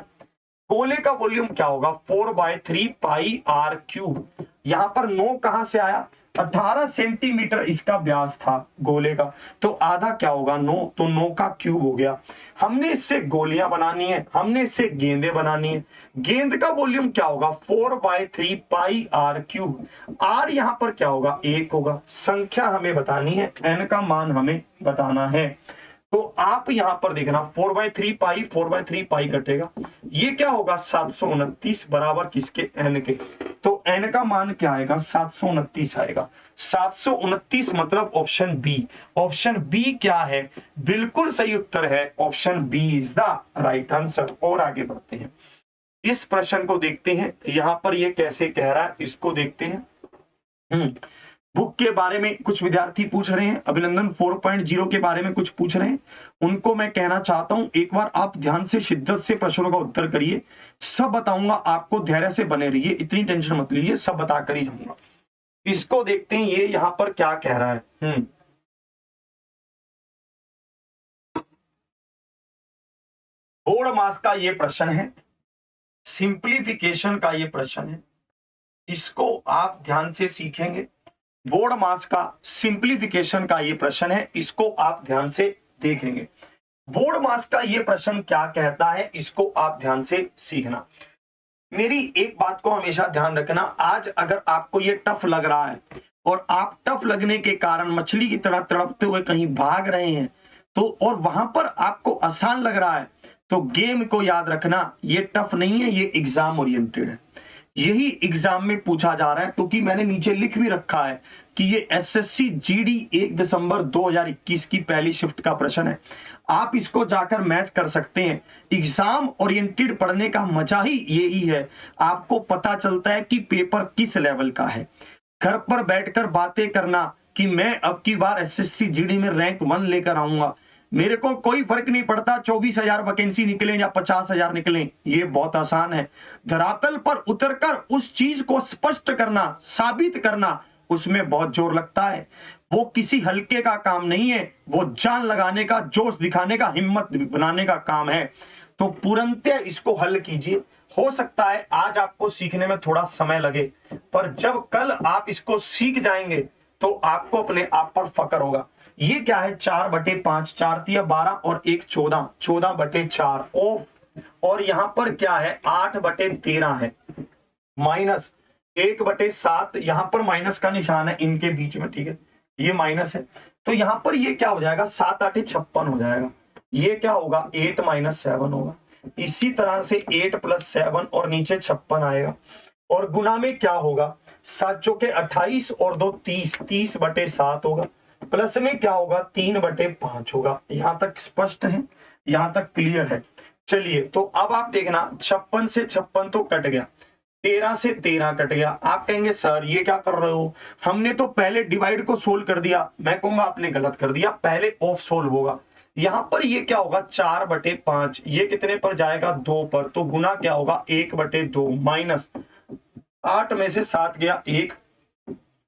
गोले का वॉल्यूम क्या होगा 4/3 पाई r क्यूब। यहां पर 9 कहां से आया, 18 सेंटीमीटर इसका व्यास था गोले का, तो आधा क्या होगा 9, तो 9 का क्यूब हो गया। हमने इससे गोलियां बनानी है, हमने इससे गेंदें बनानी है। गेंद का वॉल्यूम क्या होगा 4/3 पाई r क्यूब। r यहां पर क्या होगा 1 होगा। संख्या हमें बतानी है, n का मान हमें बताना है। तो आप यहां पर देखना 4/3 पाई कटेगा, ये क्या होगा 729 बराबर किसके, n के। तो n का मान क्या आएगा 729 आएगा। 729 मतलब ऑप्शन बी। ऑप्शन बी क्या है, बिल्कुल सही उत्तर है, option B is the right answer. और आगे बढ़ते हैं, इस प्रश्न को देखते हैं, यहां पर ये कैसे कह रहा है इसको देखते हैं। बुक के बारे में कुछ विद्यार्थी पूछ रहे हैं, अभिनंदन 4.0 के बारे में कुछ पूछ रहे हैं, उनको मैं कहना चाहता हूं एक बार आप ध्यान से शिद्दत से प्रश्नों का उत्तर करिए। सब बताऊंगा आपको, धैर्य से बने रहिए, इतनी टेंशन मत लीजिए, सब बता कर ही जाऊंगा। इसको देखते हैं ये यहां पर क्या कह रहा है। बोर्ड मास का ये प्रश्न है, सिंप्लीफिकेशन का ये प्रश्न है, इसको आप ध्यान से सीखेंगे। बोर्ड मास का सिंप्लीफिकेशन का ये प्रश्न है, इसको आप ध्यान से देखेंगे। बोर्ड मास का ये प्रश्न क्या कहता है, इसको आप ध्यान से सीखना। मेरी एक बात को हमेशा ध्यान रखना, आज अगर आपको ये टफ लग रहा है और आप टफ लगने के कारण मछली की तरह तड़पते हुए कहीं भाग रहे हैं, तो और वहां पर आपको आसान लग रहा है, तो गेम को याद रखना, ये टफ नहीं है, ये एग्जाम ओरिएंटेड है। यही एग्जाम में पूछा जा रहा है, क्योंकि मैंने नीचे लिख भी रखा है कि ये एसएससी जीडी 1 दिसंबर 2021 की पहली शिफ्ट का प्रश्न है। आप इसको जाकर मैच कर सकते हैं। एग्जाम ओरिएंटेड पढ़ने का मजा ही यही है, आपको पता चलता है कि पेपर किस लेवल का है। घर पर बैठकर बातें करना कि मैं अब की बार एसएससी जीडी में रैंक 1 लेकर आऊंगा, मेरे को कोई फर्क नहीं पड़ता 24,000 वैकेंसी निकले या 50,000 निकले, ये बहुत आसान है। धरातल पर उतरकर उस चीज को स्पष्ट करना, साबित करना, उसमें बहुत जोर लगता है। वो किसी हल्के का काम नहीं है, वो जान लगाने का, जोश दिखाने का, हिम्मत बनाने का काम है। तो तुरंत इसको हल कीजिए। हो सकता है आज आपको सीखने में थोड़ा समय लगे, पर जब कल आप इसको सीख जाएंगे तो आपको अपने आप पर फक्र होगा। ये क्या है 4/5, 4 तिया 12 और 1 14, 14/4 ऑफ, और यहां पर क्या है 8/13 है, माइनस 1/7, यहां पर माइनस का निशान है इनके बीच में, ठीक है, ये माइनस है। तो यहां पर ये क्या हो जाएगा 7 8 56 हो जाएगा। ये क्या होगा 8 - 7 होगा। इसी तरह से 8 + 7 और नीचे 56 आएगा, और गुना में क्या होगा 7 चौके 28 और 2 30, 30/7 होगा। प्लस में क्या होगा 3/5 होगा। यहां तक स्पष्ट है, यहां तक क्लियर है। चलिए, तो अब आप देखना 56 से 56 तो कट गया, 13 से 13 कट गया। आप कहेंगे सर ये क्या कर रहे हो, हमने तो पहले डिवाइड को सोल्व कर दिया। मैं कहूंगा आपने गलत कर दिया, पहले ऑफ सोल्व होगा। यहां पर ये क्या होगा 4/5, ये कितने पर जाएगा 2 पर, तो गुना क्या होगा 1/2 माइनस 8 में से 7 गया 1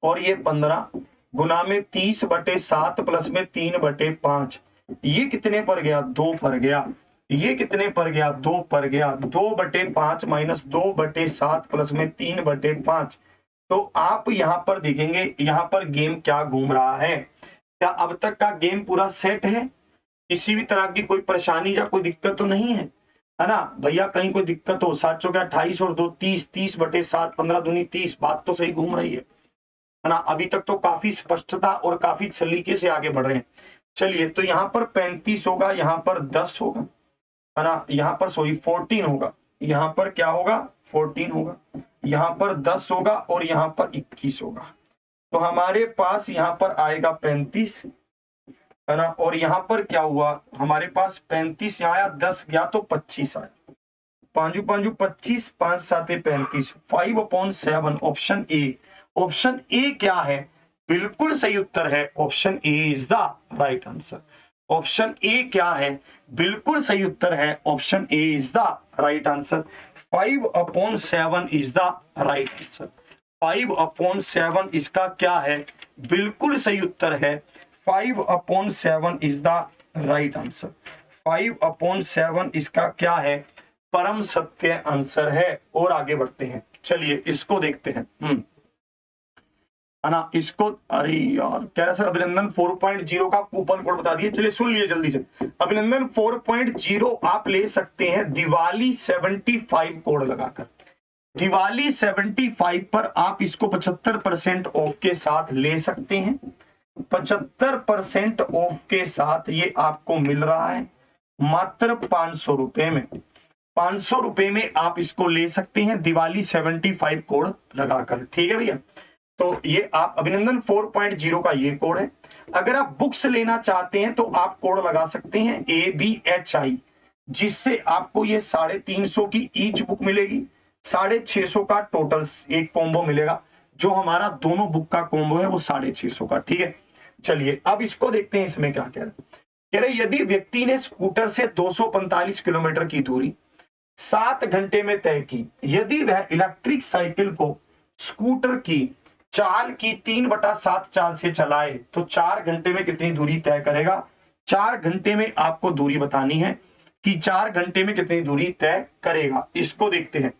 और ये 15, गुना में 30/7 प्लस में 3/5, ये कितने पर गया 2 पर गया। ये कितने पर गया 2 पर गया, 2/5 माइनस 2/7 प्लस में 3/5। तो आप यहां पर देखेंगे यहां पर गेम क्या घूम रहा है। क्या अब तक का गेम पूरा सेट है, किसी भी तरह की कोई परेशानी या कोई दिक्कत तो नहीं है ना भैया। कहीं कोई दिक्कत हो 7 चौके 28 और 2 30, 30/7, 15 दूनी 30, बात तो सही घूम रही है ना। अभी तक तो काफी स्पष्टता और काफी सलीके से आगे बढ़ रहे हैं। चलिए, तो यहाँ पर 35 होगा, यहाँ पर 10 होगा, है ना, यहाँ पर सॉरी 14 होगा, यहाँ पर क्या होगा 14 होगा, यहाँ पर 10 होगा और यहाँ पर 21 होगा। तो हमारे पास यहाँ पर आएगा 35, है ना, और यहाँ पर क्या हुआ, हमारे पास 35 यहाँ आया, 10 गया तो 25 आया, Panchu Panchu 25, 5 7 35, 5/7। Option A, option A क्या है, बिल्कुल सही उत्तर है, option A is the right answer. Option A क्या है, बिल्कुल सही उत्तर है, option A is the right answer. 5/7 is the right answer. 5/7 इसका क्या है, बिल्कुल सही उत्तर है, 5/7 इज द राइट आंसर। 5/7 इसका क्या है, परम सत्य आंसर है। और आगे बढ़ते हैं, चलिए इसको देखते हैं। है ना, इसको, अरे यार कह रहा सर अभिनंदन 4.0 का कूपन कोड बता दिए। चलिए सुन लिए जल्दी से, अभिनंदन 4.0 आप ले सकते हैं दिवाली 75 कोड लगाकर। दिवाली 75 पर आप इसको 75% ऑफ के साथ ले सकते हैं। 75% ऑफ के साथ ये आपको मिल रहा है मात्र 500 रुपए में। 500 रुपए में आप इसको ले सकते हैं दिवाली 75 कोड लगाकर। ठीक है भैया, तो ये आप अभिनंदन 4.0 का ये कोड है। अगर आप बुक्स लेना चाहते हैं तो आप कोड लगा सकते हैं ABHI, जिससे आपको ये 350 की ईच बुक मिलेगी, 650 का टोटल एक कॉम्बो मिलेगा। जो हमारा दोनों बुक का कॉम्बो है वो 650 का। ठीक है, चलिए अब इसको देखते हैं, इसमें क्या कह रहे हैं। कह रहे यदि व्यक्ति ने स्कूटर से 245 किलोमीटर की दूरी 7 घंटे में तय की, यदि वह इलेक्ट्रिक साइकिल को स्कूटर की चाल की 3/7 चाल से चलाए तो 4 घंटे में कितनी दूरी तय करेगा। 4 घंटे में आपको दूरी बतानी है कि 4 घंटे में कितनी दूरी तय करेगा। इसको देखते हैं।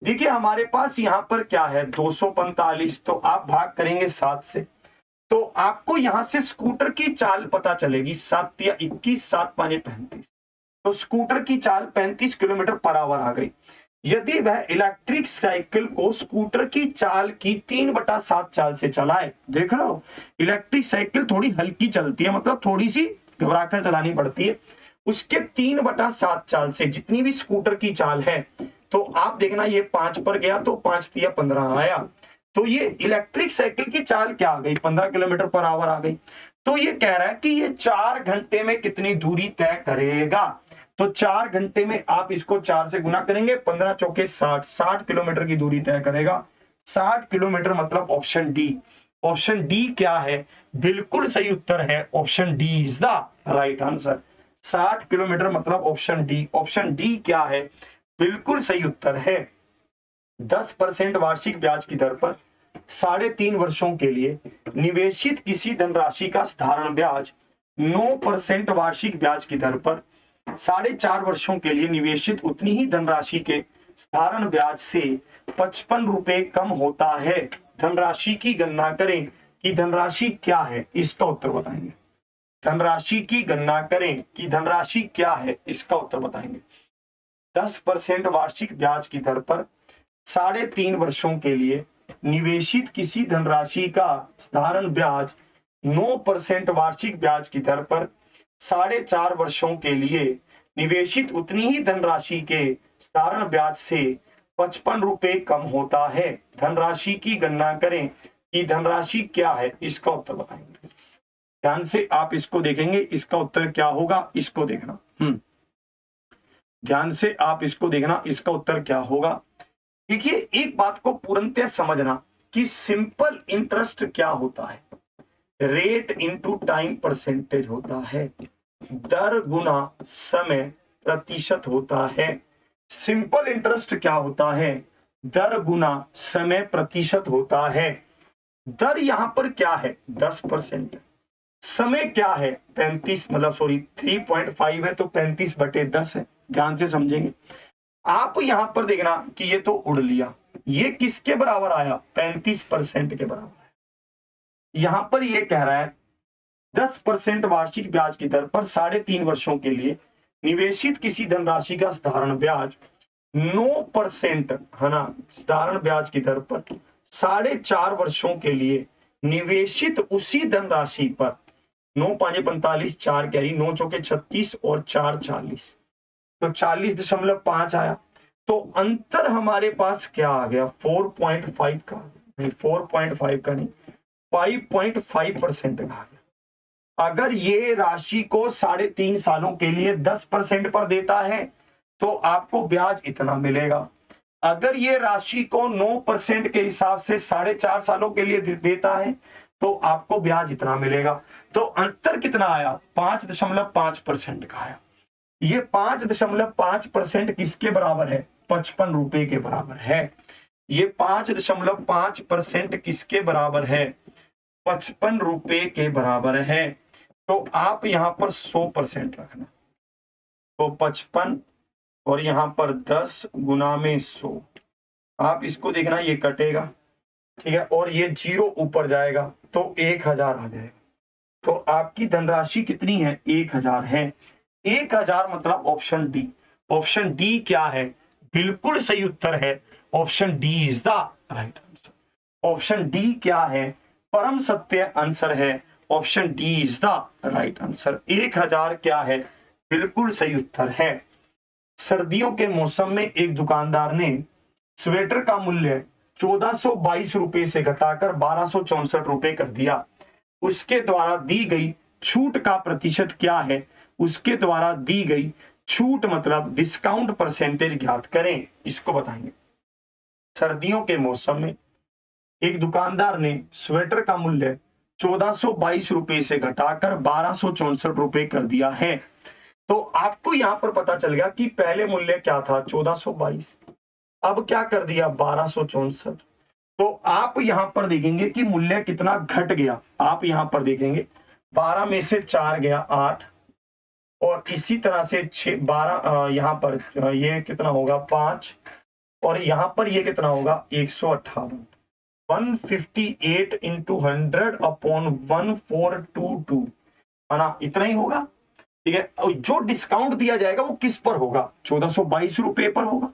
देखिए हमारे पास यहां पर क्या है 245, तो आप भाग करेंगे 7 से, तो आपको यहां से स्कूटर की चाल पता चलेगी। 7 या 21, 7 5 35, तो स्कूटर की चाल 35 किलोमीटर पर आवर आ गई। यदि वह इलेक्ट्रिक साइकिल को स्कूटर की चाल की 3/7 चाल से चलाए, देख रहे हो इलेक्ट्रिक साइकिल थोड़ी हल्की चलती है, मतलब थोड़ी सी घबराकर चलानी पड़ती है। उसके 3/7 चाल से जितनी भी स्कूटर की चाल है, तो आप देखना ये 5 पर गया तो 5 या 15 आया, तो ये इलेक्ट्रिक साइकिल की चाल क्या आ गई, 15 किलोमीटर पर आवर आ गई। तो ये कह रहा है कि ये 4 घंटे में कितनी दूरी तय करेगा। तो 4 घंटे में आप इसको 4 से गुना करेंगे, 15 चौके 60, 60 किलोमीटर की दूरी तय करेगा। 60 किलोमीटर मतलब ऑप्शन डी। ऑप्शन डी क्या है, बिल्कुल सही उत्तर है, option D is the right answer. 60 kilometre मतलब ऑप्शन डी। ऑप्शन डी क्या है, बिल्कुल सही उत्तर है। 10% वार्षिक ब्याज की दर पर 3.5 वर्षों के लिए निवेशित किसी धनराशि का साधारण ब्याज 9% वार्षिक ब्याज की दर पर 4.5 वर्षों के लिए निवेशित उतनी ही धनराशि के साधारण ब्याज से 55 रुपए कम होता है। धनराशि की गणना करें कि धनराशि क्या है, इसका उत्तर बताएंगे। धनराशि की गणना करें कि धनराशि क्या है, इसका उत्तर बताएंगे। 10% वार्षिक ब्याज की दर पर 3.5 वर्षों के लिए निवेशित किसी धनराशि का साधारण ब्याज 9% वार्षिक ब्याज की दर पर 4.5 वर्षों के लिए निवेशित उतनी ही धनराशि के साधारण ब्याज से 55 रुपए कम होता है। धनराशि की गणना करें कि धनराशि क्या है, इसका उत्तर बताएंगे। ध्यान से आप इसको देखेंगे, इसका उत्तर क्या होगा, इसको देखना। ध्यान से आप इसको देखना, इसका उत्तर क्या होगा। देखिए एक बात को पूर्णतः समझना कि सिंपल इंटरेस्ट क्या होता है, रेट इनटू टाइम परसेंटेज होता है, दर गुना समय प्रतिशत होता है। सिंपल इंटरेस्ट क्या होता है, दर गुना समय प्रतिशत होता है। दर यहां पर क्या है 10%, समय क्या है 35, मतलब सॉरी 3.5 है, तो 35/10 है। ध्यान से समझेंगे आप, यहां पर देखना कि ये तो उड़ लिया, ये किसके बराबर आया 35% के बराबर है। यहां पर ये कह रहा है 10% वार्षिक ब्याज की दर पर 3.5 वर्षों के लिए निवेशित किसी धनराशि का साधारण ब्याज 9% है ना, साधारण ब्याज की दर पर 4.5 वर्षों के लिए निवेशित उसी धनराशि पर 9 5 45, 4 कैरी, 9 चौके 36 और 4 40, तो 40.5 आया। तो अंतर हमारे पास क्या आ गया 4.5 का, नहीं 4.5 का नहीं, 5.5% कहा गया। अगर ये राशि को 3.5 सालों के लिए 10% पर देता है तो आपको ब्याज इतना मिलेगा। अगर ये राशि को 9% के हिसाब से 4.5 सालों के लिए देता है तो आपको ब्याज इतना मिलेगा। तो अंतर कितना आया? 5.5% का आया। ये 5.5% किसके बराबर है? 55 रुपए के बराबर है। ये 5.5% किसके बराबर है? 55 रुपए के बराबर है। तो आप यहां पर 100% रखना, तो 55 और यहां पर 10 गुना में 100। आप इसको देखना, ये कटेगा, ठीक है, और ये 0 ऊपर जाएगा तो 1000 आ जाएगा। तो आपकी धनराशि कितनी है? 1000 है। 1000 मतलब ऑप्शन डी। ऑप्शन डी क्या है? बिल्कुल सही उत्तर है। Option D is the right answer. Option D क्या है? परम सत्य आंसर है। Option D is the right answer. 1000 क्या है? बिल्कुल सही उत्तर है। सर्दियों के मौसम में एक दुकानदार ने स्वेटर का मूल्य 1422 रुपए से घटाकर 1264 रुपए कर दिया। उसके द्वारा दी गई छूट का प्रतिशत क्या है? उसके द्वारा दी गई छूट मतलब डिस्काउंट परसेंटेज ज्ञात करें, इसको बताएंगे। सर्दियों के मौसम में एक दुकानदार ने स्वेटर का मूल्य 1422 रुपए से घटाकर 1264 रुपए कर दिया है। तो आपको यहां पर पता चल गया कि पहले मूल्य क्या था? 1422, अब क्या कर दिया? 1264। तो आप यहां पर देखेंगे कि मूल्य कितना घट गया। आप यहां पर देखेंगे 12 में से 4 गया 8, और इसी तरह से 12 यहां पर ये कितना होगा? 5, और यहां पर ये कितना होगा? 158। 158 इंटू 100 अपॉन 1422, है ना, इतना ही होगा, ठीक है। जो डिस्काउंट दिया जाएगा वो किस पर होगा? 1422 रुपए पर होगा,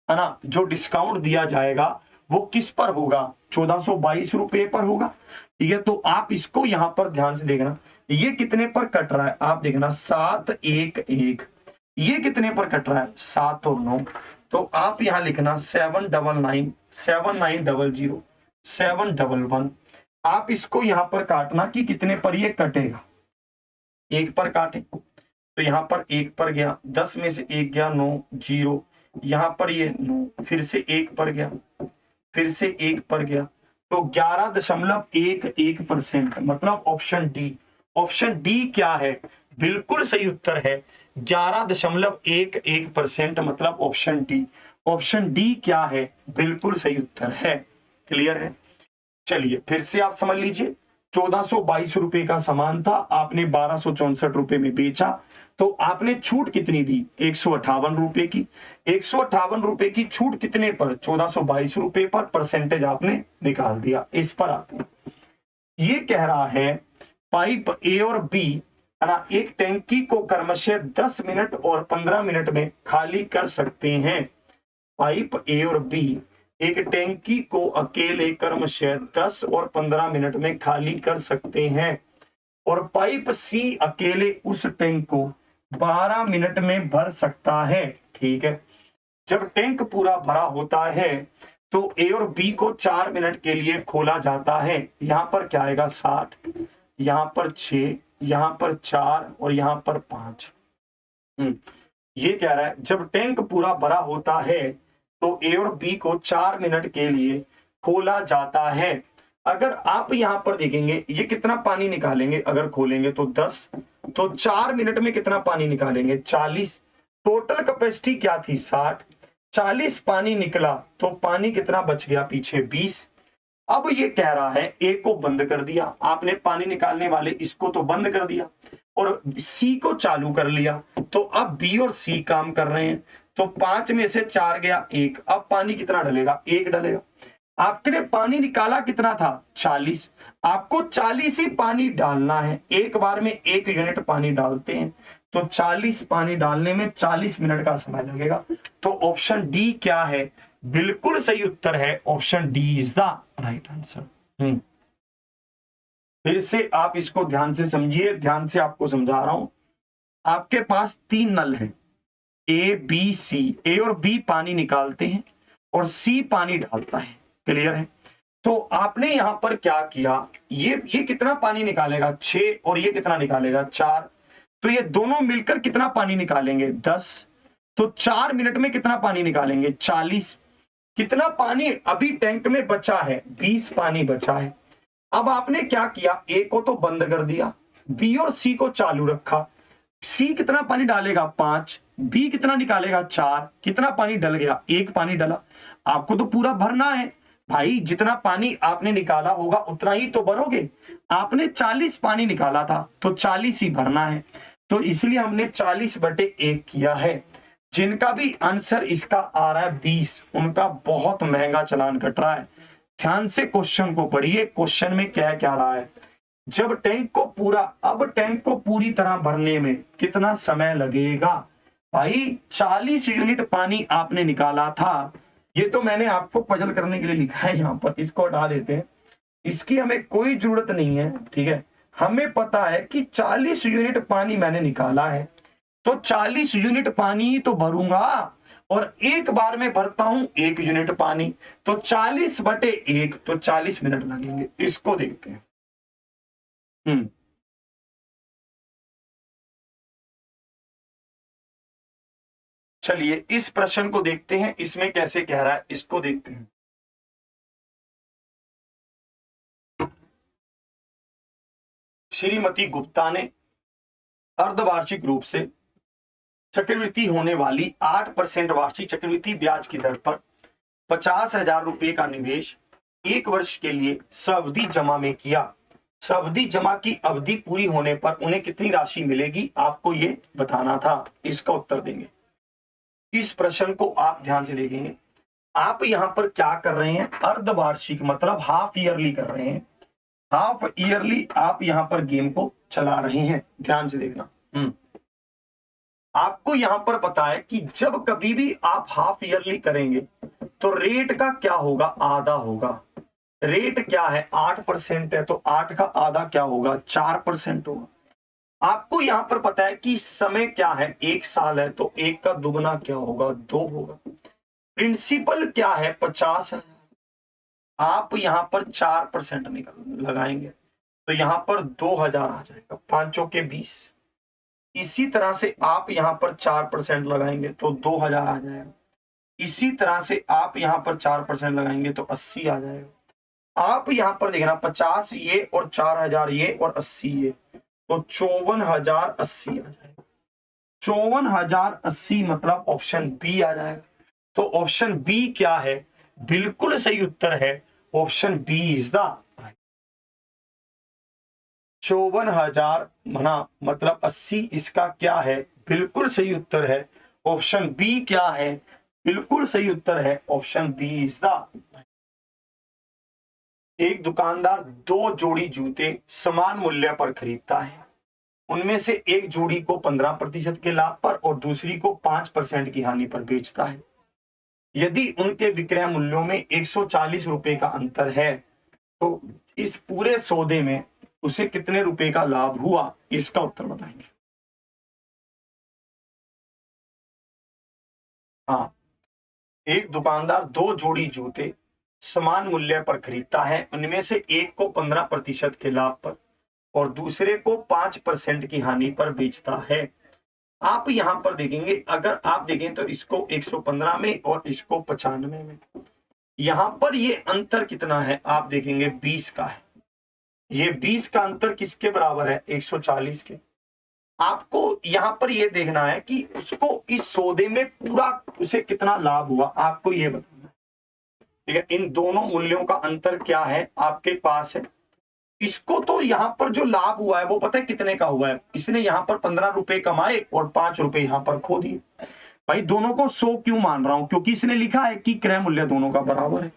है ना। जो डिस्काउंट दिया जाएगा वो किस पर होगा? 1422 रुपए पर होगा, ठीक है। तो आप इसको यहां पर ध्यान से देखना, ये कितने पर कट रहा है? आप देखना 711। ये कितने पर कट रहा है? 7 और 9। तो आप यहां लिखना 799, 7900, 711। आप इसको यहां पर काटना कि कितने पर ये कटेगा। 1 पर काटे तो यहां पर 1 पर गया, 10 में से 1 गया 9, 0, यहां पर ये 9, फिर से 1 पर गया, फिर से 1 पर गया, तो 11.11% मतलब ऑप्शन डी। ऑप्शन डी क्या है? बिल्कुल सही उत्तर है। 11.11% मतलब ऑप्शन डी। ऑप्शन डी क्या है? बिल्कुल सही उत्तर है। क्लियर है? चलिए फिर से आप समझ लीजिए, 1422 रुपए का सामान था, आपने 1264 रुपए में बेचा, तो आपने छूट कितनी दी? 158 रुपए की। 158 रुपए की छूट कितने पर? 1422 रुपए पर। परसेंटेज आपने निकाल दिया। इस पर आते, ये कह रहा है पाइप ए और बी, है ना, एक टैंकी को क्रमशः 10 मिनट और 15 मिनट में खाली कर सकते हैं। पाइप ए और बी एक टैंकी को अकेले क्रमशः 10 और 15 मिनट में खाली कर सकते हैं, और पाइप सी अकेले उस टैंक को 12 मिनट में भर सकता है। ठीक है, जब टैंक पूरा भरा होता है तो ए और बी को 4 मिनट के लिए खोला जाता है। यहां पर क्या आएगा? 60, यहां पर 6, यहां पर 4 और यहां पर 5। ये कह रहा है जब टैंक पूरा भरा होता है तो ए और बी को 4 मिनट के लिए खोला जाता है। अगर आप यहां पर देखेंगे ये कितना पानी निकालेंगे, अगर खोलेंगे तो 10, तो 4 मिनट में कितना पानी निकालेंगे? 40। टोटल कैपेसिटी क्या थी? 60। 40 पानी निकला तो पानी कितना बच गया पीछे? 20। अब ये कह रहा है ए को बंद कर दिया, आपने पानी निकालने वाले इसको तो बंद कर दिया और सी को चालू कर लिया, तो अब बी और सी काम कर रहे हैं। तो 5 में से 4 गया 1, अब पानी कितना डलेगा? 1 डलेगा। आपने पानी निकाला कितना था? 40। आपको 40 ही पानी डालना है, एक बार में 1 यूनिट पानी डालते हैं, तो 40 पानी डालने में 40 मिनट का समय लगेगा। तो ऑप्शन डी क्या है? बिल्कुल सही उत्तर है। Option D is the right answer. फिर से आप इसको ध्यान से समझिए, ध्यान से आपको समझा रहा हूं। आपके पास 3 नल हैं, ए बी सी। ए और बी पानी निकालते हैं और सी पानी डालता है। क्लियर है? तो आपने यहां पर क्या किया, ये कितना पानी निकालेगा 6 और ये कितना निकालेगा 4, तो ये दोनों मिलकर कितना पानी निकालेंगे 10। तो 4 मिनट में कितना पानी निकालेंगे 40। कितना पानी अभी टैंक में बचा है 20 पानी बचा है। अब आपने क्या किया, ए को तो बंद कर दिया, बी और सी को चालू रखा। सी कितना पानी डालेगा 5, बी कितना निकालेगा 4, कितना पानी डल गया 1 पानी डला। आपको तो पूरा भरना है भाई, जितना पानी आपने निकाला होगा उतना ही तो भरोगे। आपने 40 पानी निकाला था तो 40 ही भरना है, तो इसलिए हमने 40/1 किया है। जिनका भी आंसर इसका आ रहा है 20, उनका बहुत महंगा चालान कट रहा है। ध्यान से क्वेश्चन को पढ़िए, क्वेश्चन में क्या क्या रहा है। जब टैंक को पूरा, अब टैंक को पूरी तरह भरने में कितना समय लगेगा भाई, 40 यूनिट पानी आपने निकाला था। ये तो मैंने आपको पजल करने के लिए लिखा है यहां पर, इसको हटा देते हैं, इसकी हमें कोई जरूरत नहीं है, ठीक है। हमें पता है कि 40 यूनिट पानी मैंने निकाला है, तो 40 यूनिट पानी तो भरूंगा, और एक बार में भरता हूं 1 यूनिट पानी, तो 40/1, तो 40 मिनट लगेंगे। इसको देखते हैं। चलिए इस प्रश्न को देखते हैं, इसमें कैसे कह रहा है, इसको देखते हैं। श्रीमती गुप्ता ने अर्धवार्षिक रूप से चक्रवृद्धि होने वाली 8% वार्षिक चक्रवृद्धि ब्याज की दर पर 50,000 रुपए का निवेश 1 वर्ष के लिए सावधि जमा में किया। सावधि जमा की अवधि पूरी होने पर उन्हें कितनी राशि मिलेगी, आपको ये बताना था। इसका उत्तर देंगे। इस प्रश्न को आप ध्यान से देखेंगे। आप यहां पर क्या कर रहे हैं, अर्धवार्षिक मतलब हाफ ईयरली कर रहे हैं। हाफ ईयरली आप यहां पर गेम को चला रहे हैं, ध्यान से देखना। आपको यहां पर पता है कि जब कभी भी आप हाफ ईयरली करेंगे तो रेट का क्या होगा, आधा होगा। रेट क्या है 8% है, तो 8 का आधा क्या होगा 4% होगा। आपको यहां पर पता है कि समय क्या है 1 साल है, तो 1 का दुगना क्या होगा 2 होगा। प्रिंसिपल क्या है 50 है, आप यहां पर 4% निकल लगाएंगे तो यहां पर 2000 आ जाएगा, 5 के 20। इसी तरह से आप यहां पर 4% लगाएंगे तो 2000 आ जाएगा। इसी तरह से आप यहां पर 4% लगाएंगे तो 80 आ जाएगा। आप यहां पर देखना 50 ये और 4000 ये और 80 ये, तो 54,080 आ जाएगा। 54,080 मतलब ऑप्शन बी आ जाएगा। तो ऑप्शन बी क्या है, बिल्कुल सही उत्तर है ऑप्शन बी इज द 54,000 मतलब 80, इसका क्या है बिल्कुल सही उत्तर है ऑप्शन बी। क्या है बिल्कुल सही उत्तर है ऑप्शन बी इज द। एक दुकानदार 2 जोड़ी जूते समान मूल्य पर खरीदता है। उनमें से एक जोड़ी को 15% के लाभ पर और दूसरी को 5% की हानि पर बेचता है। यदि उनके विक्रय मूल्यों में 140 रुपए का अंतर है तो इस पूरे सौदे में उसे कितने रुपए का लाभ हुआ, इसका उत्तर बताएंगे। हाँ, एक दुकानदार 2 जोड़ी जूते समान मूल्य पर खरीदता है। उनमें से एक को 15% के लाभ पर और दूसरे को 5% की हानि पर बेचता है। आप यहां पर देखेंगे, अगर आप देखें तो इसको 115 में और इसको 95 में, यहां पर ये अंतर कितना है आप देखेंगे 20 का है। ये 20 का अंतर किसके बराबर है 140 के। आपको यहां पर ये देखना है कि उसको इस सौदे में पूरा उसे कितना लाभ हुआ, आपको ये बताना है। ठीक है, इन दोनों मूल्यों का अंतर क्या है आपके पास है। इसको तो यहां पर जो लाभ हुआ है वो पता है कितने का हुआ है, इसने यहां पर 15 रुपए कमाए और 5 रुपए यहां पर खो दिए। भाई दोनों को 100 क्यों मान रहा हूं, क्योंकि इसने लिखा है कि क्रय मूल्य दोनों का बराबर है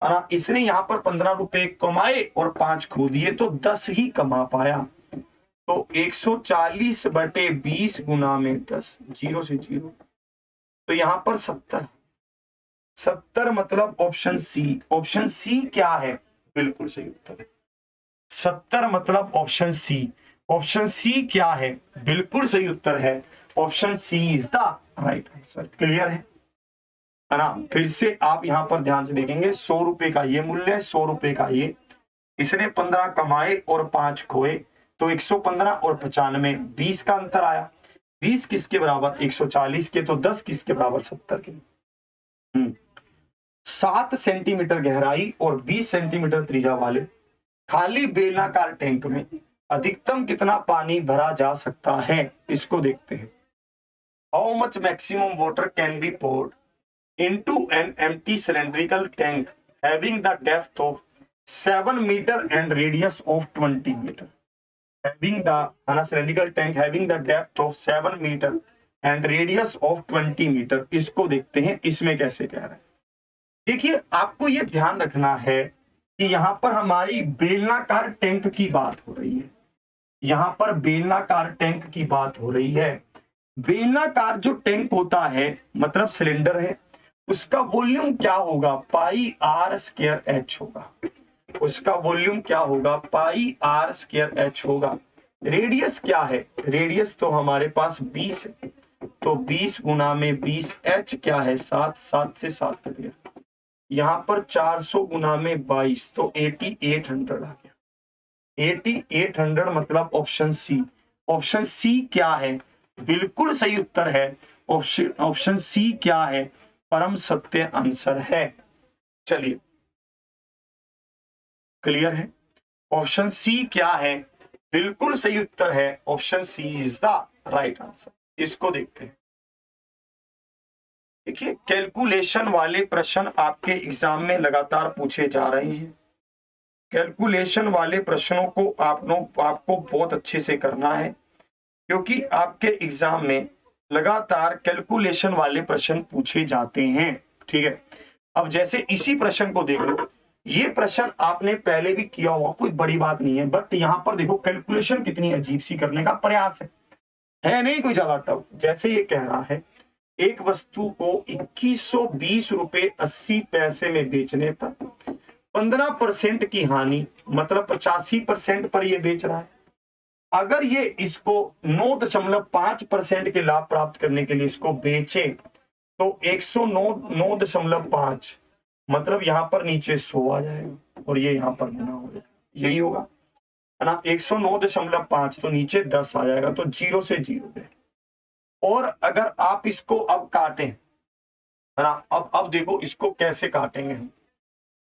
ना। इसने यहां पर 15 रुपए कमाए और 5 खो दिए, तो 10 ही कमा पाया। तो 140/20 गुना में 10, 0 से 0, तो यहां पर 70 मतलब ऑप्शन सी। ऑप्शन सी क्या है बिल्कुल सही उत्तर है 70 मतलब ऑप्शन सी। ऑप्शन सी क्या है बिल्कुल सही उत्तर है option C is the right answer. Clear है। है ना। फिर से आप यहाँ पर ध्यान से देखेंगे, 100 रुपए का ये मूल्य है, 100 रुपए का ये, इसने 15 कमाए और 5 खोए, तो 115 और 95, 20 का अंतर आया। 20 किसके बराबर? 140 के। तो 10 किसके बराबर? 70 के। 7 सेंटीमीटर गहराई और 20 सेंटीमीटर त्रिज्या वाले खाली बेलनाकार टैंक में अधिकतम कितना पानी भरा जा सकता है, इसको देखते हैं। How much maximum water can be poured into an empty cylindrical tank having the depth of 7 meter and radius of 20 meter. Having the cylindrical tank having the depth of 7 meter and radius of 20 meter. इसको देखते हैं इसमें कैसे कह रहे हैं। देखिए, आपको ये ध्यान रखना है कि यहाँ पर हमारी बेलनाकार टैंक की बात हो रही है। यहाँ पर बेलनाकार टैंक की बात हो रही है। बेलनाकार जो टैंक होता है मतलब सिलेंडर है, उसका वॉल्यूम क्या होगा? पाई आर स्क्वायर एच होगा। उसका वॉल्यूम क्या होगा? पाई आर स्क्वायर एच होगा। रेडियस क्या है? रेडियस तो हमारे पास 20 है, तो 20 गुना में 20, एच क्या है? 7, 7 से 7 कट गया। यहाँ पर 400 गुना में 22, तो 8800 आ गया। 8800 मतलब ऑप्शन सी। ऑप्शन सी क्या है? बिल्कुल सही उत्तर है। ऑप्शन सी क्या है? परम सत्य आंसर है। चलिए, क्लियर है? ऑप्शन सी क्या है? बिल्कुल सही उत्तर है। Option C is the right answer. इसको देखते हैं। देखिए, कैलकुलेशन वाले प्रश्न आपके एग्जाम में लगातार पूछे जा रहे हैं। कैलकुलेशन वाले प्रश्नों को आपको बहुत अच्छे से करना है, क्योंकि आपके एग्जाम में लगातार कैलकुलेशन वाले प्रश्न पूछे जाते हैं। ठीक है, अब जैसे इसी प्रश्न को देख लो, ये प्रश्न आपने पहले भी किया हुआ, कोई बड़ी बात नहीं है, बट यहां पर देखो कैलकुलेशन कितनी अजीब सी करने का प्रयास है नहीं कोई ज्यादा टफ। जैसे ये कह रहा है, एक वस्तु को 2120 रुपए 80 पैसे में बेचने पर 15% की हानि, मतलब 85% पर ये बेच रहा है। अगर ये इसको 9.5% के लाभ प्राप्त करने के लिए इसको बेचे, तो 109.5, मतलब यहां पर नीचे 100 आ जाएगा और ये यहां पर गुना हो जाएगा, यही होगा, है ना। 109.5 तो नीचे 10 आ जाएगा, तो 0 से 0 पे। और अगर आप इसको अब काटें, है ना, अब देखो इसको कैसे काटेंगे हम।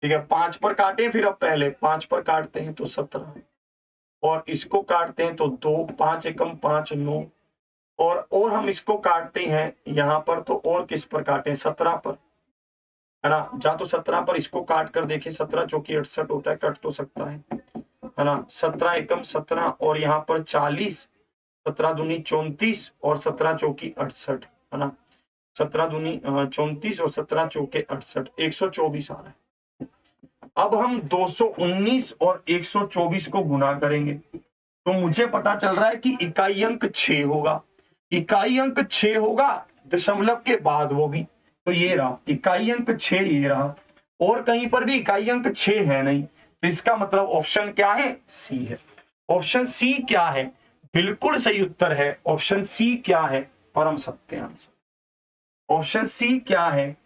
ठीक है, 5 पर काटें, फिर अब पहले 5 पर काटते हैं तो 17, और इसको काटते हैं तो 2, 5 एकम 5, 9, और हम इसको काटते हैं यहां पर, तो और किस पर काटें? 17 पर, है ना। जा तो 17 पर इसको काट कर देखें, 17 चौकी 68 होता है, कट तो सकता है ना। 17 एकम 17 और यहाँ पर 40, 17 दूनी 34 और 17 चौकी 68, है ना। 17 दूनी 34 और 17 चौके 68, 124 आ रहा है। अब हम 219 और 124 को गुना करेंगे, तो मुझे पता चल रहा है कि इकाई अंक 6 होगा। इकाई अंक 6 होगा, दशमलव के बाद वो भी, तो ये रहा इकाई अंक 6, ये रहा, और कहीं पर भी इकाई अंक 6 है नहीं, तो इसका मतलब ऑप्शन क्या है? सी है। ऑप्शन सी क्या है? बिल्कुल सही उत्तर है। ऑप्शन सी क्या है? परम सत्य आंसर। ऑप्शन सी क्या है?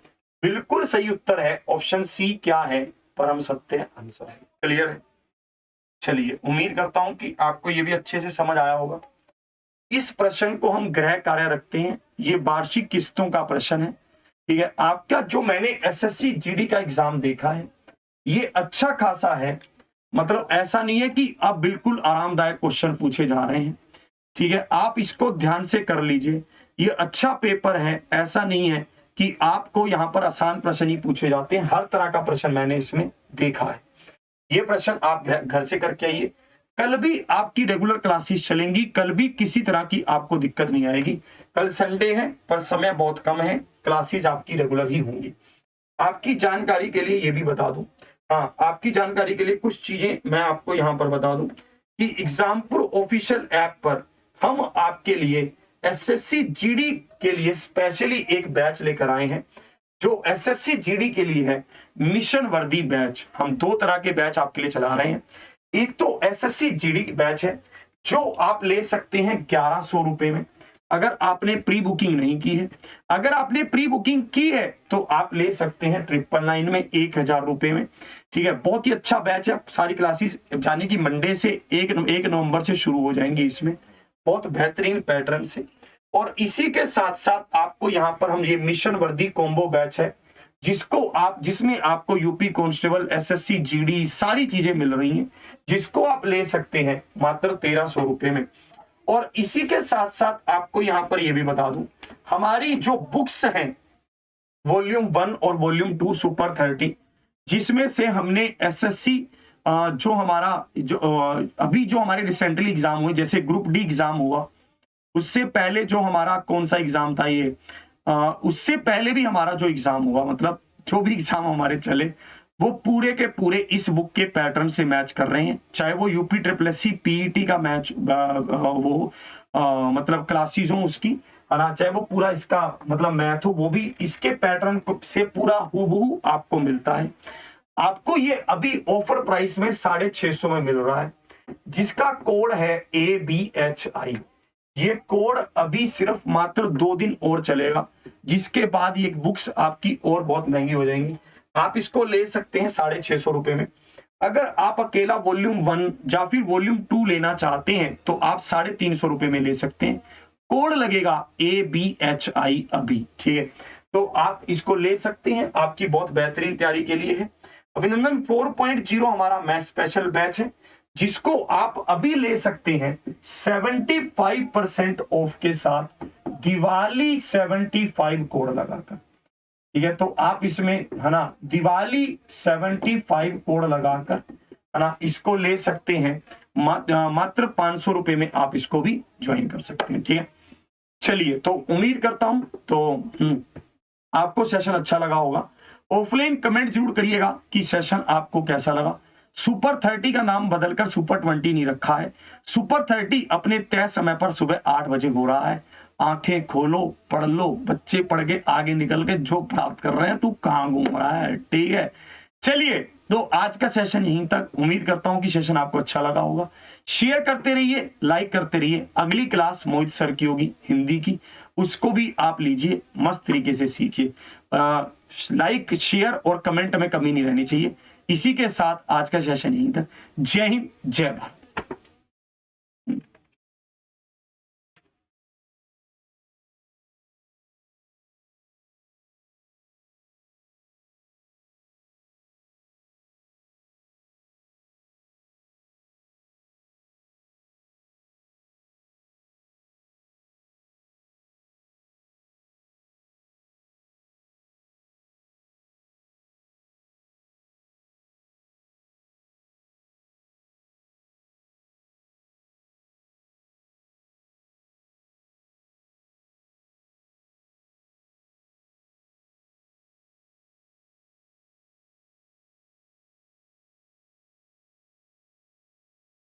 बिल्कुल सही उत्तर है। ऑप्शन सी क्या है? परम सत्य आंसर है। क्लियर है? चलिए, उम्मीद करता हूं कि आपको ये भी अच्छे से समझ आया होगा। इस प्रश्न को हम गृह कार्य रखते हैं। ये वार्षिक किस्तों का प्रश्न है। ठीक है, आपका जो मैंने एसएससी जीडी का एग्जाम देखा है, ये अच्छा खासा है। मतलब ऐसा नहीं है कि अब बिल्कुल आरामदायक क्वेश्चन पूछे जा रहे हैं। ठीक है, आप इसको ध्यान से कर लीजिए। ये अच्छा पेपर है, ऐसा नहीं है कि आपको यहाँ पर आसान प्रश्न ही पूछे जाते हैं। हर तरह का प्रश्न मैंने इसमें देखा है। ये प्रश्न आप घर से करके आइए। कल भी आपकी रेगुलर क्लासेस चलेंगी, कल भी किसी तरह की आपको दिक्कत नहीं आएगी। कल संडे है पर समय बहुत कम है, क्लासेस आपकी रेगुलर ही होंगी। आपकी जानकारी के लिए ये भी बता दूं, हाँ, आपकी जानकारी के लिए कुछ चीजें मैं आपको यहाँ पर बता दूं कि एग्जामपुर ऑफिशियल ऐप पर हम आपके लिए एसएससी जीडी के लिए स्पेशली एक बैच लेकर आए हैं, जो एसएससी जीडी के लिए है मिशन वर्दी बैच। हम 2 तरह के बैच आपके लिए चला रहे हैं। एक तो एसएससी जीडी बैच है, जो आप ले सकते हैं 1100 रुपए में, अगर आपने प्री बुकिंग नहीं की है। अगर आपने प्री बुकिंग की है तो आप ले सकते हैं 999 में 1000 रुपए में, ठीक है। बहुत ही अच्छा बैच है, सारी क्लासेस जाने की मंडे से 1 नवंबर से शुरू हो जाएंगी इसमें, बहुत बेहतरीन पैटर्न से। और इसी के साथ साथ आपको यहाँ पर हम ये मिशन वर्दी कॉम्बो बैच है, जिसमें आपको यूपी कांस्टेबल, एसएससी, जीडी सारी चीजें मिल रही हैं, जिसको आप ले सकते हैं मात्र 1300 रुपए में। और इसी के साथ साथ आपको यहां पर यह भी बता दूं, हमारी जो बुक्स हैं वॉल्यूम 1 और वॉल्यूम 2 सुपर 30, जिसमें से हमने एसएससी जो हमारा अभी जो हमारे रिसेंटली एग्जाम हुए, जैसे ग्रुप डी एग्जाम हुआ, उससे पहले जो हमारा कौन सा एग्जाम था ये, उससे पहले भी हमारा जो एग्जाम हुआ, मतलब जो भी एग्जाम हमारे चले, वो पूरे के पूरे इस बुक के पैटर्न से मैच कर रहे हैं। चाहे वो यूपी SSC पीईटी का मैच मतलब क्लासेस हो उसकी, है ना, चाहे वो पूरा इसका मतलब मैथ हो, वो भी इसके पैटर्न से पूरा हूबहू आपको मिलता है। आपको ये अभी ऑफर प्राइस में 650 में मिल रहा है, जिसका कोड है ABHI। ये कोड अभी सिर्फ मात्र 2 दिन और चलेगा, जिसके बाद ये बुक्स आपकी और बहुत महंगी हो जाएंगी। आप इसको ले सकते हैं 650 रुपए में। अगर आप अकेला वॉल्यूम 1 या फिर वॉल्यूम 2 लेना चाहते हैं तो आप 350 रुपए में ले सकते हैं। कोड लगेगा ABHI अभी, ठीक है। तो आप इसको ले सकते हैं, आपकी बहुत बेहतरीन तैयारी के लिए है। अभिनंदन 4.0 हमारा मैथ स्पेशल बैच है, जिसको आप अभी ले सकते हैं 75% ऑफ के साथ, दिवाली 75 कोड लगाकर, ठीक है। तो आप इसमें, है ना, दिवाली 75 कोड लगाकर, है ना, इसको ले सकते हैं। मात्र 500 रुपए में आप इसको भी ज्वाइन कर सकते हैं, ठीक है। चलिए, तो उम्मीद करता हूं तो आपको सेशन अच्छा लगा होगा। ऑफलाइन कमेंट जरूर करिएगा कि सेशन आपको कैसा लगा। सुपर 30 का नाम बदलकर सुपर 20 नहीं रखा है। सुपर 30 अपने तय समय पर सुबह 8 बजे हो रहा है। आंखें खोलो, पढ़ लो, बच्चे पढ़ के आगे निकल के जो प्राप्त कर रहे हैं, तू कहां घूम रहा है, ठीक है। चलिए, तो आज का सेशन यहीं तक। उम्मीद करता हूं कि सेशन आपको अच्छा लगा होगा। शेयर करते रहिए, लाइक करते रहिए। अगली क्लास मोहित सर की होगी हिंदी की, उसको भी आप लीजिए, मस्त तरीके से सीखिए। लाइक, शेयर और कमेंट में कमी नहीं रहनी चाहिए। इसी के साथ आज का सेशन यहीं तक। जय हिंद, जय भारत।